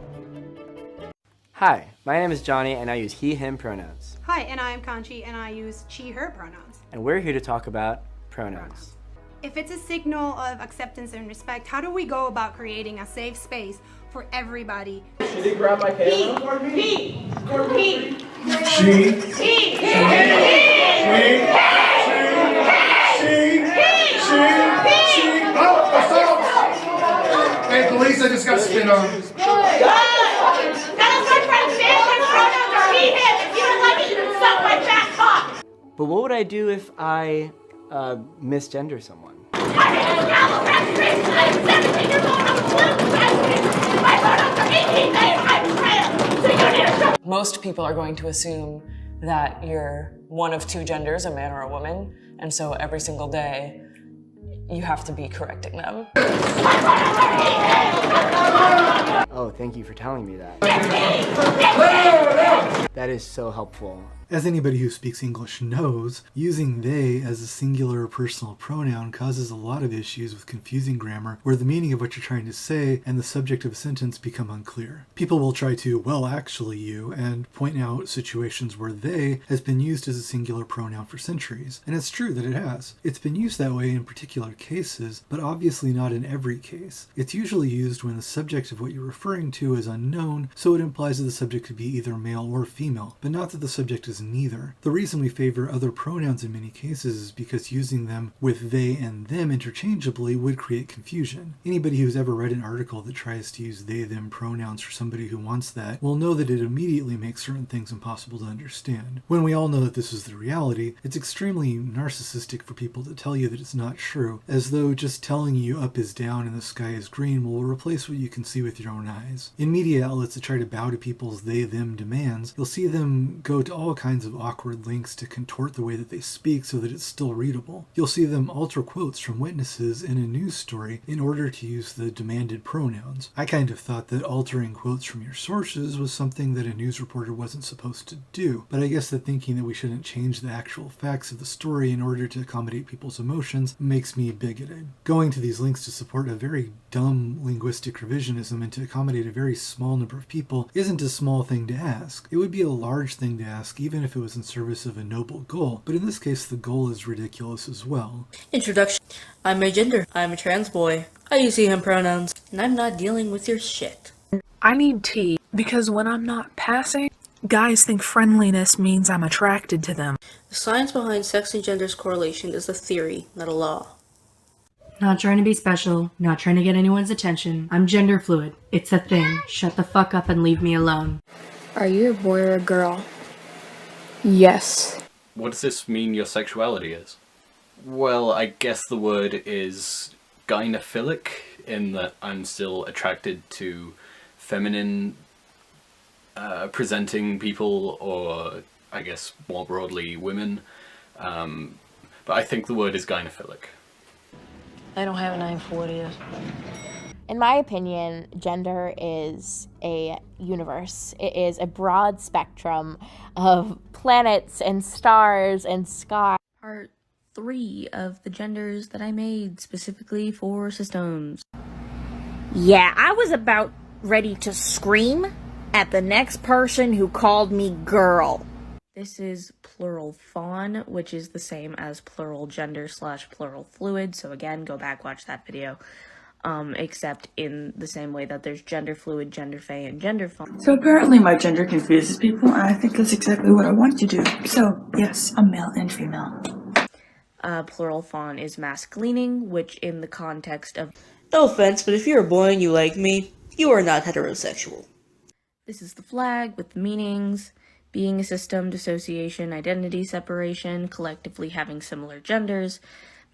Hi, my name is Johnny and I use he, him pronouns. Hi, and I'm Conchi and I use she, her pronouns. And we're here to talk about pronouns. If it's a signal of acceptance and respect, how do we go about creating a safe space for everybody? Should he grab my camera? He! Hey, police, I just got spit on. But what would I do if I misgender someone? Most people are going to assume that you're one of two genders, a man or a woman, and so every single day you have to be correcting them. Oh, thank you for telling me that. That is so helpful. As anybody who speaks English knows, using they as a singular or personal pronoun causes a lot of issues with confusing grammar where the meaning of what you're trying to say and the subject of a sentence become unclear. People will try to, well, actually you, and point out situations where they has been used as a singular pronoun for centuries. And it's true that it has. It's been used that way in particular cases, but obviously not in every case. It's usually used when the subject of what you're referring to is unknown, so it implies that the subject could be either male or female, but not that the subject is neither. The reason we favor other pronouns in many cases is because using them with they and them interchangeably would create confusion. Anybody who's ever read an article that tries to use they, them pronouns for somebody who wants that will know that it immediately makes certain things impossible to understand. When we all know that this is the reality, it's extremely narcissistic for people to tell you that it's not true, as though just telling you up is down and the sky is green will replace what you can see with your own eyes. In media outlets that try to bow to people's they, them demands, you'll see them go to all kinds of awkward lengths to contort the way that they speak so that it's still readable. You'll see them alter quotes from witnesses in a news story in order to use the demanded pronouns. I kind of thought that altering quotes from your sources was something that a news reporter wasn't supposed to do, but I guess that thinking that we shouldn't change the actual facts of the story in order to accommodate people's emotions makes me bigoted. Going to these links to support a very dumb linguistic revisionism and to accommodate a very small number of people isn't a small thing to ask. It would be a large thing to ask even if it was in service of a noble goal, but in this case the goal is ridiculous as well. Introduction. I'm a gender. I'm a trans boy. I use he, him pronouns, and I'm not dealing with your shit. I need tea, because when I'm not passing, guys think friendliness means I'm attracted to them. The science behind sex and gender's correlation is a theory, not a law. Not trying to be special, not trying to get anyone's attention. I'm gender fluid. It's a thing. Shut the fuck up and leave me alone. Are you a boy or a girl? Yes. What does this mean your sexuality is? Well, I guess the word is gynophilic, in that I'm still attracted to feminine presenting people, or I guess more broadly women. But I think the word is gynophilic. I don't have a name for what it is. In my opinion, gender is a universe. It is a broad spectrum of planets and stars and sky. Part 3 of the genders that I made specifically for systems. Yeah, I was about ready to scream at the next person who called me girl. This is plural fawn, which is the same as plural gender / plural fluid. So again, go back, watch that video. Except in the same way that there's gender fluid, gender fey, and gender fawn. So apparently my gender confuses people, and I think that's exactly what I want to do. So, yes, I'm male and female. Plural fawn is masculining, which in the context of... No offense, but if you're a boy and you like me, you are not heterosexual. This is the flag with meanings. being a system, dissociation, identity separation, collectively having similar genders,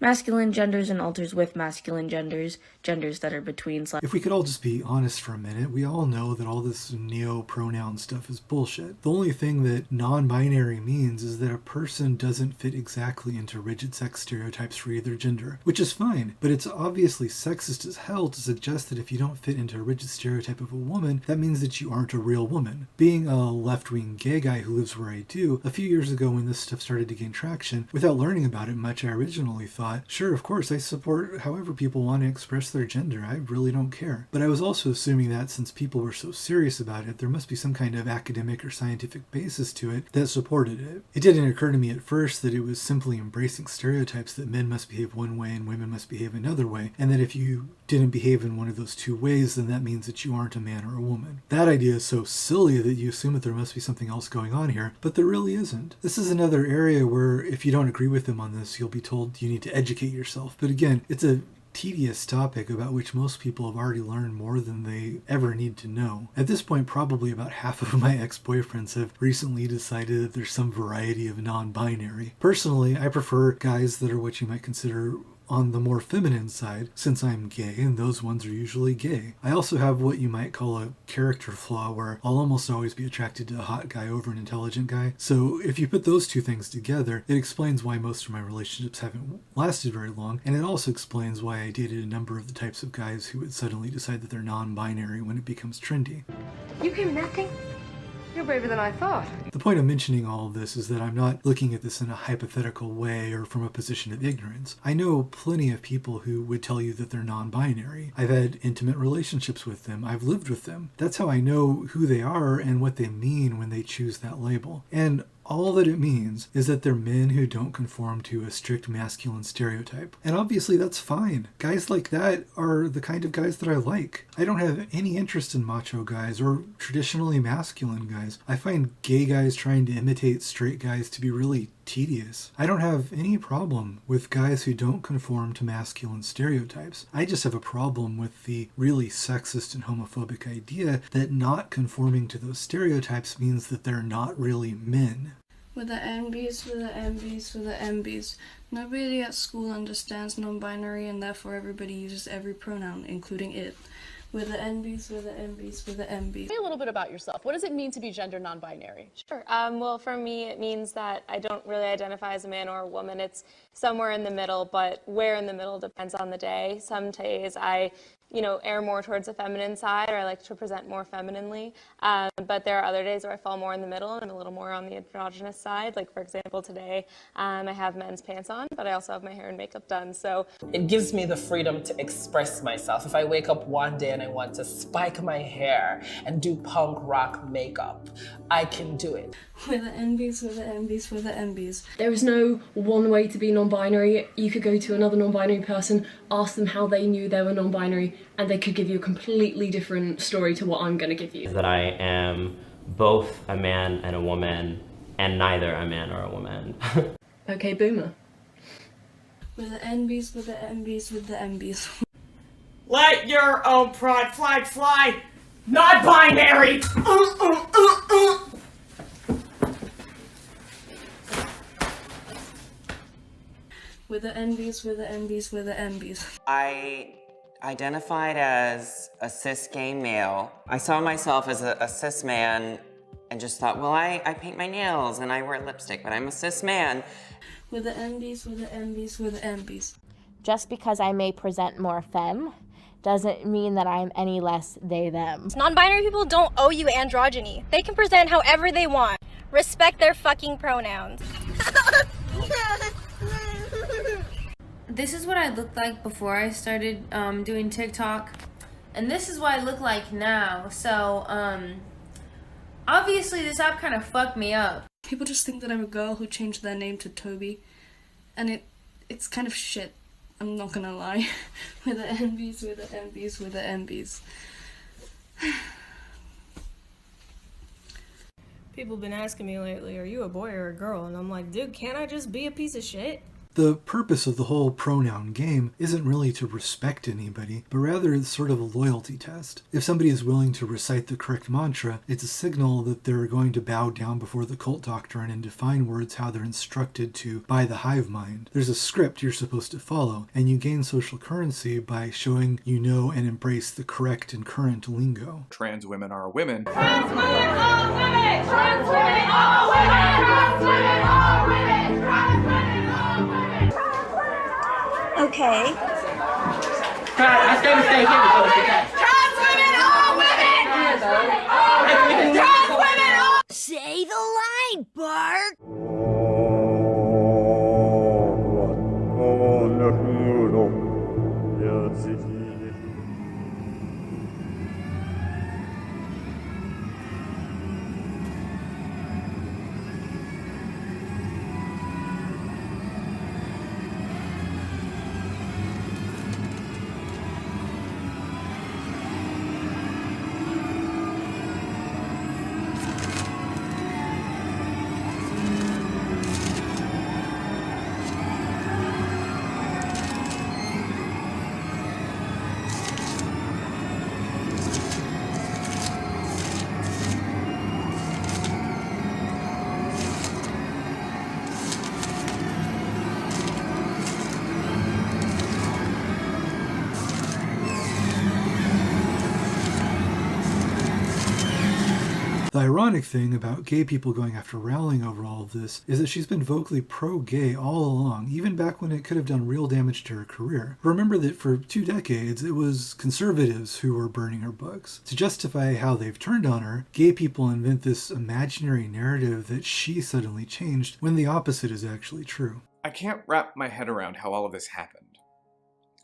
masculine genders and alters with masculine genders, genders that are between. If we could all just be honest for a minute, we all know that all this neo-pronoun stuff is bullshit. The only thing that non-binary means is that a person doesn't fit exactly into rigid sex stereotypes for either gender, which is fine, but it's obviously sexist as hell to suggest that if you don't fit into a rigid stereotype of a woman, that means that you aren't a real woman. Being a left-wing gay guy who lives where I do, a few years ago when this stuff started to gain traction, without learning about it much, I originally thought, sure, of course, I support however people want to express their gender. I really don't care. But I was also assuming that since people were so serious about it, there must be some kind of academic or scientific basis to it that supported it. It didn't occur to me at first that it was simply embracing stereotypes that men must behave one way and women must behave another way, and that if you didn't behave in one of those two ways, then that means that you aren't a man or a woman. That idea is so silly that you assume that there must be something else going on here, but there really isn't. This is another area where if you don't agree with them on this, you'll be told you need to educate yourself. But again, it's a tedious topic about which most people have already learned more than they ever need to know. At this point, probably about half of my ex-boyfriends have recently decided that there's some variety of non-binary. Personally, I prefer guys that are what you might consider on the more feminine side, since I'm gay, and those ones are usually gay. I also have what you might call a character flaw, where I'll almost always be attracted to a hot guy over an intelligent guy. So if you put those two things together, it explains why most of my relationships haven't lasted very long, and it also explains why I dated a number of the types of guys who would suddenly decide that they're non-binary when it becomes trendy. You came nothing? You're braver than I thought. The point of mentioning all of this is that I'm not looking at this in a hypothetical way or from a position of ignorance. I know plenty of people who would tell you that they're non-binary. I've had intimate relationships with them. I've lived with them. That's how I know who they are and what they mean when they choose that label. And all that it means is that they're men who don't conform to a strict masculine stereotype. And obviously that's fine. Guys like that are the kind of guys that I like. I don't have any interest in macho guys or traditionally masculine guys. I find gay guys trying to imitate straight guys to be really tedious. I don't have any problem with guys who don't conform to masculine stereotypes. I just have a problem with the really sexist and homophobic idea that not conforming to those stereotypes means that they're not really men. With the NBs, with the MBs, with the MBs. Nobody at school understands non-binary and therefore everybody uses every pronoun, including it. With the NBs, with the MBs, with the MBs. Say a little bit about yourself. What does it mean to be gender non-binary? Sure. Well, for me, it means that I don't really identify as a man or a woman. It's somewhere in the middle, but where in the middle depends on the day. Some days I, err more towards the feminine side, or I like to present more femininely. But there are other days where I fall more in the middle and a little more on the androgynous side. Like, for example, today I have men's pants on, but I also have my hair and makeup done. So it gives me the freedom to express myself. If I wake up one day and I want to spike my hair and do punk rock makeup, I can do it. With the NBs, with the MBs, with the MBs. There is no one way to be non-binary. You could go to another non-binary person, ask them how they knew they were non-binary, and they could give you a completely different story to what I'm going to give you. That I am both a man and a woman, and neither a man or a woman. Okay, boomer. With the NBs, with the MBs, with the MBs. Let your own pride flag fly! Not binary! With the NBs, with the MBs, with the MBs. I identified as a cis gay male. I saw myself as a cis man and just thought, well, I paint my nails and I wear lipstick, but I'm a cis man. With the NBs, with the MBs, with the MBs. Just because I may present more femme doesn't mean that I'm any less they, them. Non-binary people don't owe you androgyny. They can present however they want. Respect their fucking pronouns. This is what I looked like before I started doing TikTok, and this is what I look like now. So obviously this app kind of fucked me up. People just think that I'm a girl who changed their name to Toby, and it's kind of shit. I'm not gonna lie. With the NBs, with the MBs, with the MBs. People have been asking me lately, are you a boy or a girl? And I'm like, dude, can't I just be a piece of shit? The purpose of the whole pronoun game isn't really to respect anybody, but rather it's sort of a loyalty test. If somebody is willing to recite the correct mantra, it's a signal that they're going to bow down before the cult doctrine and define words how they're instructed to by the hive mind. There's a script you're supposed to follow, and you gain social currency by showing you know and embrace the correct and current lingo. Trans women are women. Trans women are women! Trans women are women! Trans women are women! Trans women are women! Trans women are women! Okay. Trans women are women! Trans women are... Say the line, Bart! The ironic thing about gay people going after Rowling over all of this is that she's been vocally pro-gay all along, even back when it could have done real damage to her career. Remember that for 2 decades, it was conservatives who were burning her books. To justify how they've turned on her, gay people invent this imaginary narrative that she suddenly changed when the opposite is actually true. I can't wrap my head around how all of this happened.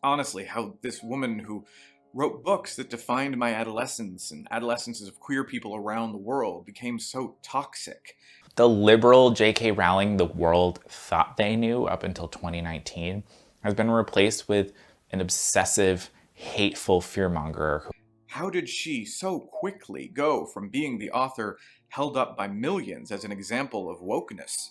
Honestly, how this woman who wrote books that defined my adolescence and adolescences of queer people around the world became so toxic. The liberal J.K. Rowling the world thought they knew up until 2019 has been replaced with an obsessive, hateful fearmonger. How did she so quickly go from being the author held up by millions as an example of wokeness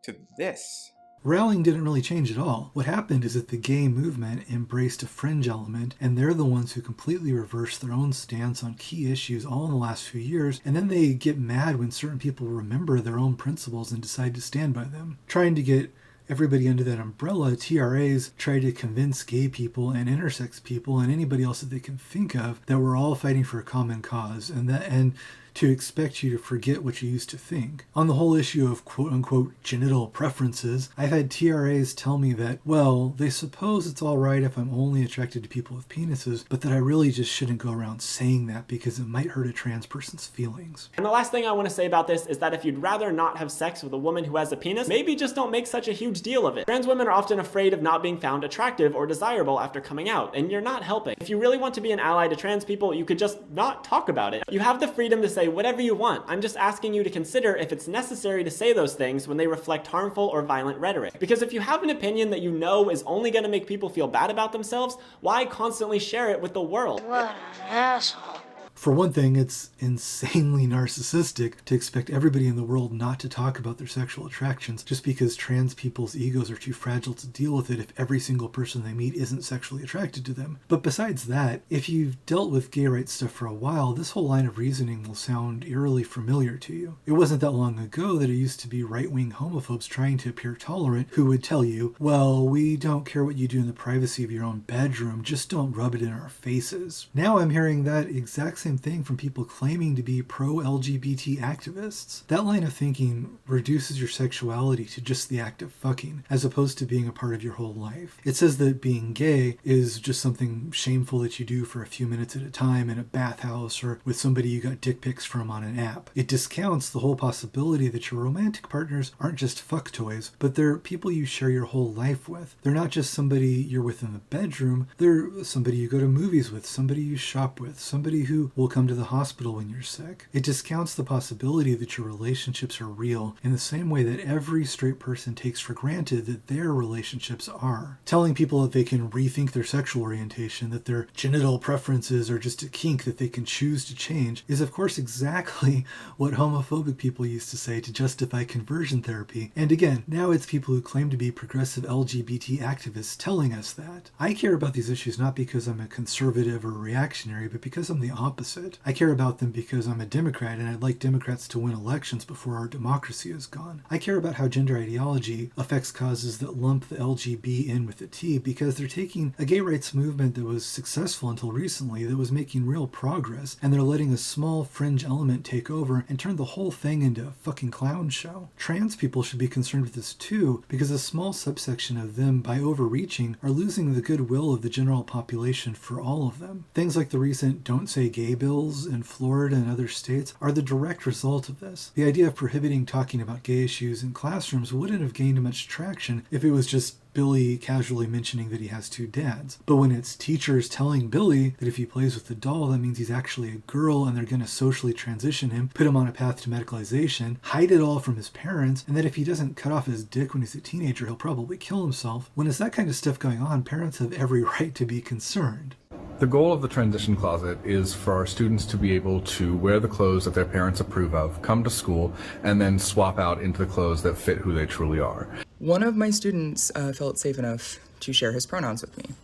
to this? Rowling didn't really change at all. What happened is that the gay movement embraced a fringe element, and they're the ones who completely reverse their own stance on key issues all in the last few years, and then they get mad when certain people remember their own principles and decide to stand by them. Trying to get everybody under that umbrella, TRAs try to convince gay people and intersex people and anybody else that they can think of that we're all fighting for a common cause, and to expect you to forget what you used to think. On the whole issue of quote-unquote genital preferences, I've had TRAs tell me that, well, they suppose it's alright if I'm only attracted to people with penises, but that I really just shouldn't go around saying that because it might hurt a trans person's feelings. And the last thing I want to say about this is that if you'd rather not have sex with a woman who has a penis, maybe just don't make such a huge deal of it. Trans women are often afraid of not being found attractive or desirable after coming out, and you're not helping. If you really want to be an ally to trans people, you could just not talk about it. You have the freedom to say whatever you want. I'm just asking you to consider if it's necessary to say those things when they reflect harmful or violent rhetoric. Because if you have an opinion that you know is only going to make people feel bad about themselves, why constantly share it with the world? What an asshole. For one thing, it's insanely narcissistic to expect everybody in the world not to talk about their sexual attractions just because trans people's egos are too fragile to deal with it if every single person they meet isn't sexually attracted to them. But besides that, if you've dealt with gay rights stuff for a while, this whole line of reasoning will sound eerily familiar to you. It wasn't that long ago that it used to be right-wing homophobes trying to appear tolerant who would tell you, well, we don't care what you do in the privacy of your own bedroom, just don't rub it in our faces. Now I'm hearing that exact same thing from people claiming to be pro-LGBT activists. That line of thinking reduces your sexuality to just the act of fucking, as opposed to being a part of your whole life. It says that being gay is just something shameful that you do for a few minutes at a time in a bathhouse or with somebody you got dick pics from on an app. It discounts the whole possibility that your romantic partners aren't just fuck toys, but they're people you share your whole life with. They're not just somebody you're with in the bedroom, they're somebody you go to movies with, somebody you shop with, somebody who will come to the hospital when you're sick. It discounts the possibility that your relationships are real in the same way that every straight person takes for granted that their relationships are. Telling people that they can rethink their sexual orientation, that their genital preferences are just a kink that they can choose to change, is of course exactly what homophobic people used to say to justify conversion therapy. And again, now it's people who claim to be progressive LGBT activists telling us that. I care about these issues not because I'm a conservative or reactionary, but because I'm the opposite. I care about them because I'm a Democrat and I'd like Democrats to win elections before our democracy is gone. I care about how gender ideology affects causes that lump the LGB in with a T because they're taking a gay rights movement that was successful until recently, that was making real progress, and they're letting a small fringe element take over and turn the whole thing into a fucking clown show. Trans people should be concerned with this too, because a small subsection of them, by overreaching, are losing the goodwill of the general population for all of them. Things like the recent Don't Say Gay bills in Florida and other states are the direct result of this. The idea of prohibiting talking about gay issues in classrooms wouldn't have gained much traction if it was just Billy casually mentioning that he has two dads. But when it's teachers telling Billy that if he plays with the doll, that means he's actually a girl and they're going to socially transition him, put him on a path to medicalization, hide it all from his parents, and that if he doesn't cut off his dick when he's a teenager, he'll probably kill himself. When it's that kind of stuff going on, parents have every right to be concerned. The goal of the transition closet is for our students to be able to wear the clothes that their parents approve of, come to school, and then swap out into the clothes that fit who they truly are. One of my students felt safe enough to share his pronouns with me.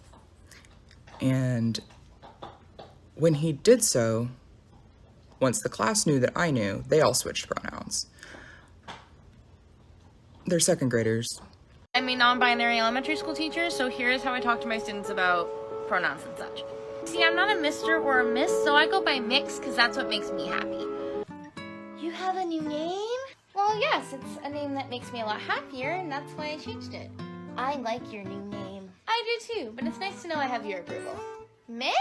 And when he did so, once the class knew that I knew, they all switched pronouns. They're second graders. I'm a non-binary elementary school teacher, so here's how I talk to my students about pronouns and such. See, I'm not a Mr. or a Miss, so I go by Mix because that's what makes me happy. You have a new name? Well, yes, it's a name that makes me a lot happier, and that's why I changed it. I like your new name. I do too, but it's nice to know I have your approval. Mix?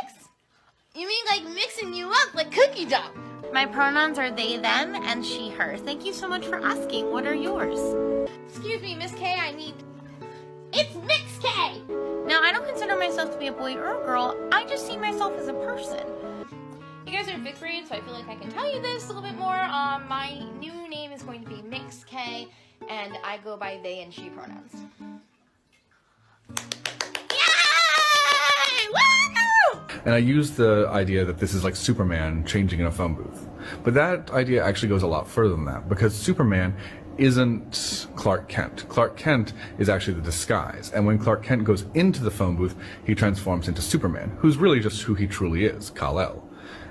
You mean like mixing you up like cookie dough? My pronouns are they, them, and she, her. Thank you so much for asking. What are yours? Excuse me, Miss K, I need... It's Mix K! Now, I don't consider myself to be a boy or a girl. I just see myself as a person. You guys are in 5th grade, so I feel like I can tell you this a little bit more. My new name is going to be Mix K, and I go by they and she pronouns. Yay! Woo! And I use the idea that this is like Superman changing in a phone booth. But that idea actually goes a lot further than that, because Superman isn't Clark Kent. Clark Kent is actually the disguise. And when Clark Kent goes into the phone booth, he transforms into Superman, who's really just who he truly is, Kal-El.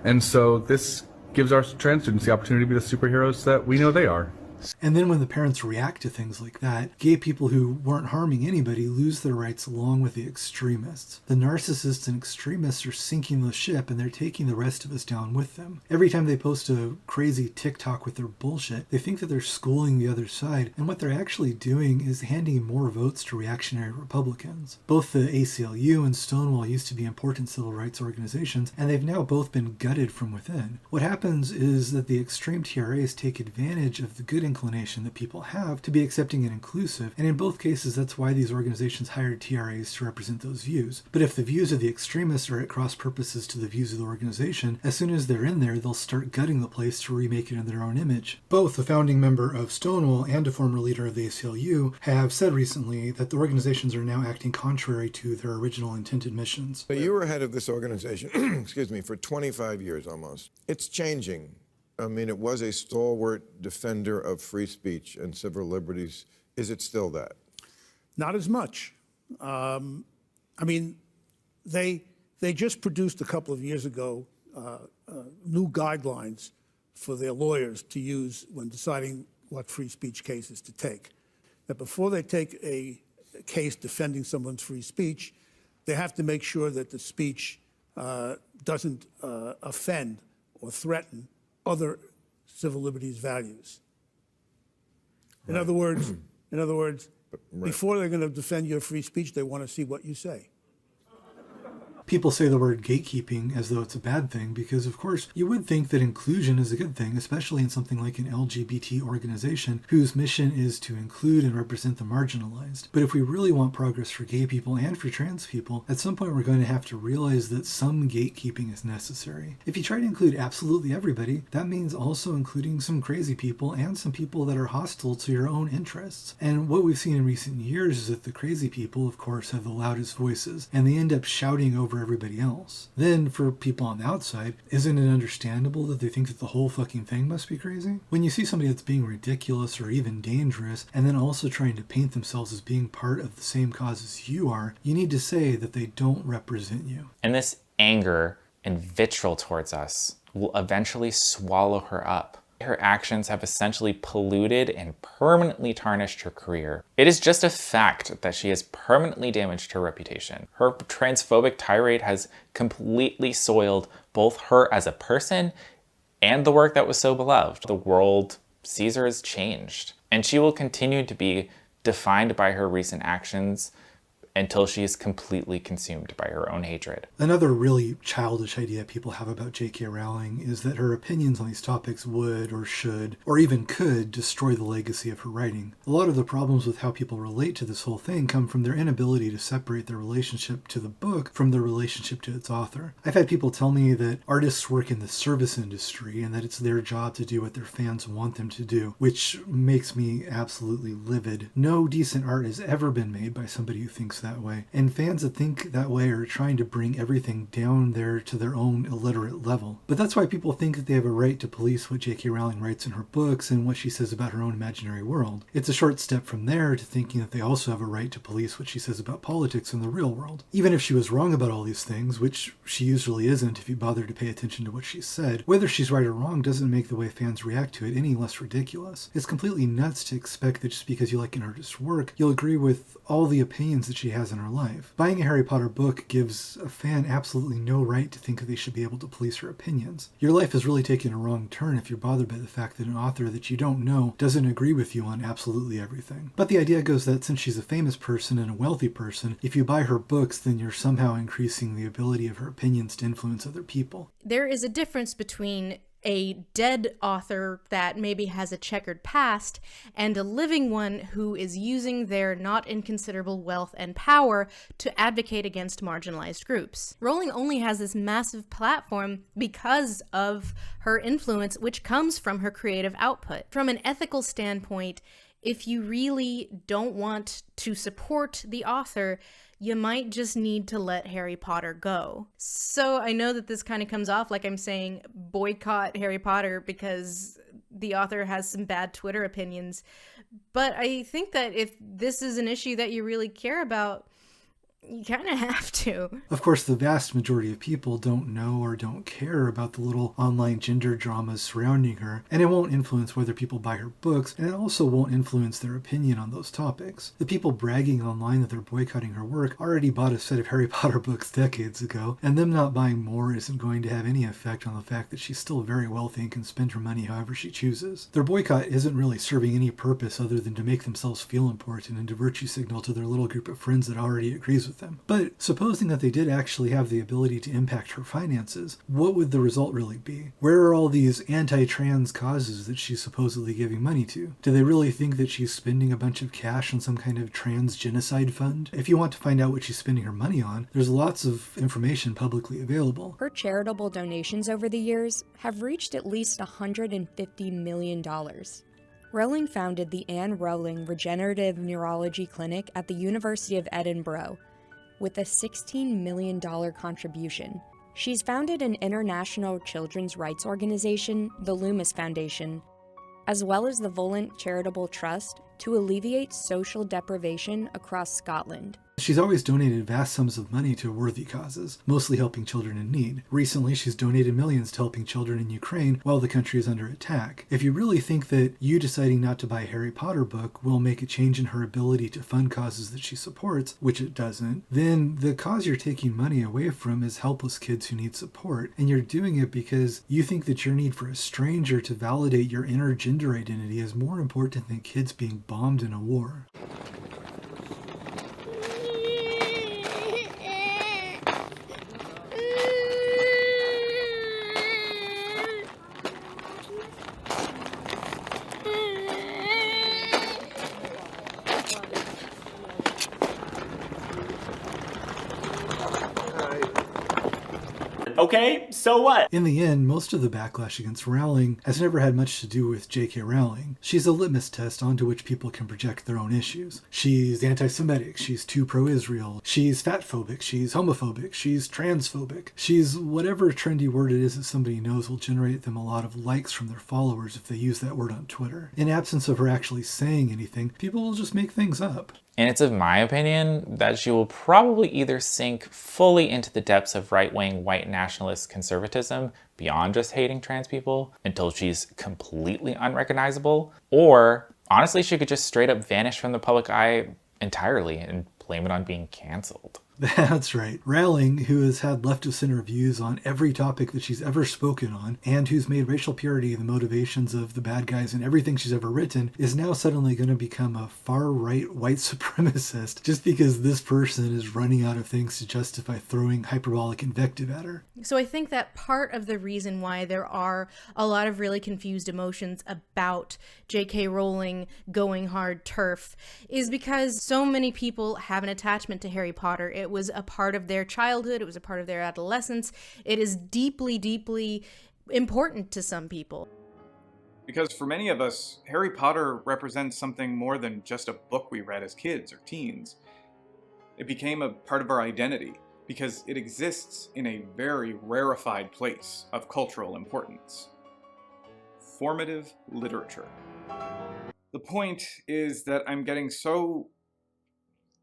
And so this gives our trans students the opportunity to be the superheroes that we know they are. And then when the parents react to things like that, gay people who weren't harming anybody lose their rights along with the extremists. The narcissists and extremists are sinking the ship and they're taking the rest of us down with them. Every time they post a crazy TikTok with their bullshit, they think that they're schooling the other side, and what they're actually doing is handing more votes to reactionary Republicans. Both the ACLU and Stonewall used to be important civil rights organizations, and they've now both been gutted from within. What happens is that the extreme TRAs take advantage of the good inclination that people have to be accepting and inclusive, and in both cases that's why these organizations hired TRAs to represent those views. But if the views of the extremists are at cross purposes to the views of the organization, as soon as they're in there, they'll start gutting the place to remake it in their own image. Both a founding member of Stonewall and a former leader of the ACLU have said recently that the organizations are now acting contrary to their original intended missions. You were head of this organization, excuse me, for 25 years almost. It's changing. I mean, it was a stalwart defender of free speech and civil liberties. Is it still that? Not as much. I mean, they just produced a couple of years ago new guidelines for their lawyers to use when deciding what free speech cases to take. That before they take a case defending someone's free speech, they have to make sure that the speech doesn't offend or threaten other civil liberties values. In other words, before they're going to defend your free speech, they want to see what you say. People say the word gatekeeping as though it's a bad thing because, of course, you would think that inclusion is a good thing, especially in something like an LGBT organization whose mission is to include and represent the marginalized. But if we really want progress for gay people and for trans people, at some point we're going to have to realize that some gatekeeping is necessary. If you try to include absolutely everybody, that means also including some crazy people and some people that are hostile to your own interests. And what we've seen in recent years is that the crazy people, of course, have the loudest voices, and they end up shouting over everybody else. Then, for people on the outside, isn't it understandable that they think that the whole fucking thing must be crazy? When you see somebody that's being ridiculous or even dangerous, and then also trying to paint themselves as being part of the same cause as you are, you need to say that they don't represent you. And this anger and vitriol towards us will eventually swallow her up. Her actions have essentially polluted and permanently tarnished her career. It is just a fact that she has permanently damaged her reputation. Her transphobic tirade has completely soiled both her as a person and the work that was so beloved. The world sees her as changed, and she will continue to be defined by her recent actions until she is completely consumed by her own hatred. Another really childish idea people have about J.K. Rowling is that her opinions on these topics would or should or even could destroy the legacy of her writing. A lot of the problems with how people relate to this whole thing come from their inability to separate their relationship to the book from their relationship to its author. I've had people tell me that artists work in the service industry and that it's their job to do what their fans want them to do, which makes me absolutely livid. No decent art has ever been made by somebody who thinks that way, and fans that think that way are trying to bring everything down there to their own illiterate level. But that's why people think that they have a right to police what J.K. Rowling writes in her books and what she says about her own imaginary world. It's a short step from there to thinking that they also have a right to police what she says about politics in the real world. Even if she was wrong about all these things, which she usually isn't if you bother to pay attention to what she said, whether she's right or wrong doesn't make the way fans react to it any less ridiculous. It's completely nuts to expect that just because you like an artist's work, you'll agree with all the opinions that she has in her life. Buying a Harry Potter book gives a fan absolutely no right to think that they should be able to police her opinions. Your life has really taken a wrong turn if you're bothered by the fact that an author that you don't know doesn't agree with you on absolutely everything. But the idea goes that since she's a famous person and a wealthy person, if you buy her books, then you're somehow increasing the ability of her opinions to influence other people. There is a difference between a dead author that maybe has a checkered past and a living one who is using their not inconsiderable wealth and power to advocate against marginalized groups. Rowling only has this massive platform because of her influence, which comes from her creative output. From an ethical standpoint, if you really don't want to support the author, you might just need to let Harry Potter go. So I know that this kind of comes off like I'm saying boycott Harry Potter because the author has some bad Twitter opinions, but I think that if this is an issue that you really care about, you kind of have to. Of course, the vast majority of people don't know or don't care about the little online gender dramas surrounding her, and it won't influence whether people buy her books, and it also won't influence their opinion on those topics. The people bragging online that they're boycotting her work already bought a set of Harry Potter books decades ago, and them not buying more isn't going to have any effect on the fact that she's still very wealthy and can spend her money however she chooses. Their boycott isn't really serving any purpose other than to make themselves feel important and to virtue signal to their little group of friends that already agrees with them. But supposing that they did actually have the ability to impact her finances, what would the result really be? Where are all these anti-trans causes that she's supposedly giving money to? Do they really think that she's spending a bunch of cash on some kind of trans genocide fund? If you want to find out what she's spending her money on, there's lots of information publicly available. Her charitable donations over the years have reached at least $150 million. Rowling founded the Anne Rowling Regenerative Neurology Clinic at the University of Edinburgh with a $16 million contribution. She's founded an international children's rights organization, the Loomis Foundation, as well as the Volant Charitable Trust to alleviate social deprivation across Scotland. She's always donated vast sums of money to worthy causes, mostly helping children in need. Recently, she's donated millions to helping children in Ukraine while the country is under attack. If you really think that you deciding not to buy a Harry Potter book will make a change in her ability to fund causes that she supports, which it doesn't, then the cause you're taking money away from is helpless kids who need support, and you're doing it because you think that your need for a stranger to validate your inner gender identity is more important than kids being bombed in a war. woman, okay? So what? In the end, most of the backlash against Rowling has never had much to do with J.K. Rowling. She's a litmus test onto which people can project their own issues. She's anti-Semitic, she's too pro-Israel, she's fatphobic, she's homophobic, she's transphobic. She's whatever trendy word it is that somebody knows will generate them a lot of likes from their followers if they use that word on Twitter. In absence of her actually saying anything, people will just make things up. And it's of my opinion that she will probably either sink fully into the depths of right-wing white nationalist conservatism beyond just hating trans people until she's completely unrecognizable, or honestly she could just straight up vanish from the public eye entirely and blame it on being canceled. That's right. Rowling, who has had left-of-center views on every topic that she's ever spoken on, and who's made racial purity the motivations of the bad guys in everything she's ever written, is now suddenly going to become a far-right white supremacist just because this person is running out of things to justify throwing hyperbolic invective at her. So I think that part of the reason why there are a lot of really confused emotions about J.K. Rowling going hard turf is because so many people have an attachment to Harry Potter. It was a part of their childhood. It was a part of their adolescence. It is deeply, deeply important to some people. Because for many of us, Harry Potter represents something more than just a book we read as kids or teens. It became a part of our identity because it exists in a very rarefied place of cultural importance. Formative literature. The point is that I'm getting so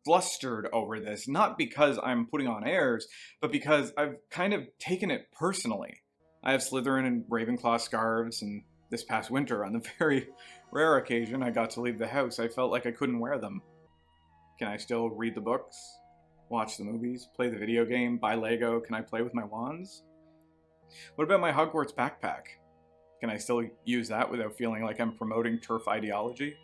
flustered over this, not because I'm putting on airs, but because I've kind of taken it personally. I have Slytherin and Ravenclaw scarves, and this past winter, on the very rare occasion I got to leave the house, I felt like I couldn't wear them. Can I still read the books, watch the movies, play the video game, buy Lego? Can I play with my wands? What about my Hogwarts backpack? Can I still use that without feeling like I'm promoting TERF ideology?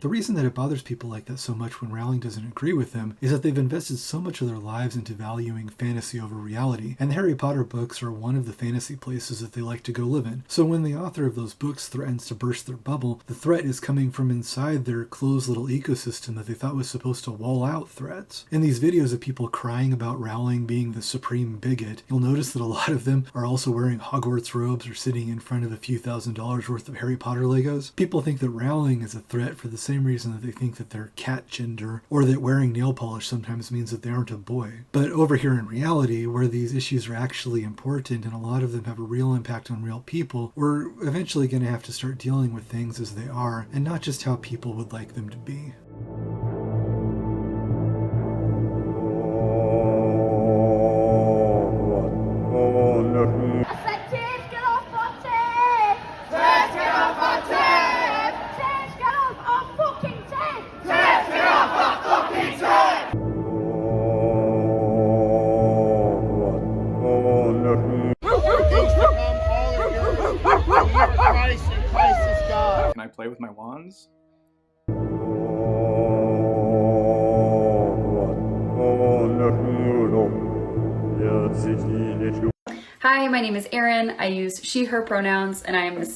The reason that it bothers people like that so much when Rowling doesn't agree with them is that they've invested so much of their lives into valuing fantasy over reality, and the Harry Potter books are one of the fantasy places that they like to go live in. So when the author of those books threatens to burst their bubble, the threat is coming from inside their closed little ecosystem that they thought was supposed to wall out threats. In these videos of people crying about Rowling being the supreme bigot, you'll notice that a lot of them are also wearing Hogwarts robes or sitting in front of a few $1,000s worth of Harry Potter Legos. People think that Rowling is a threat for the same reason that they think that they're cat gender, or that wearing nail polish sometimes means that they aren't a boy. But over here in reality, where these issues are actually important and a lot of them have a real impact on real people, we're eventually going to have to start dealing with things as they are, and not just how people would like them to be. Can I play with my wands? Hi, my name is Erin. I use she, her pronouns, and I am a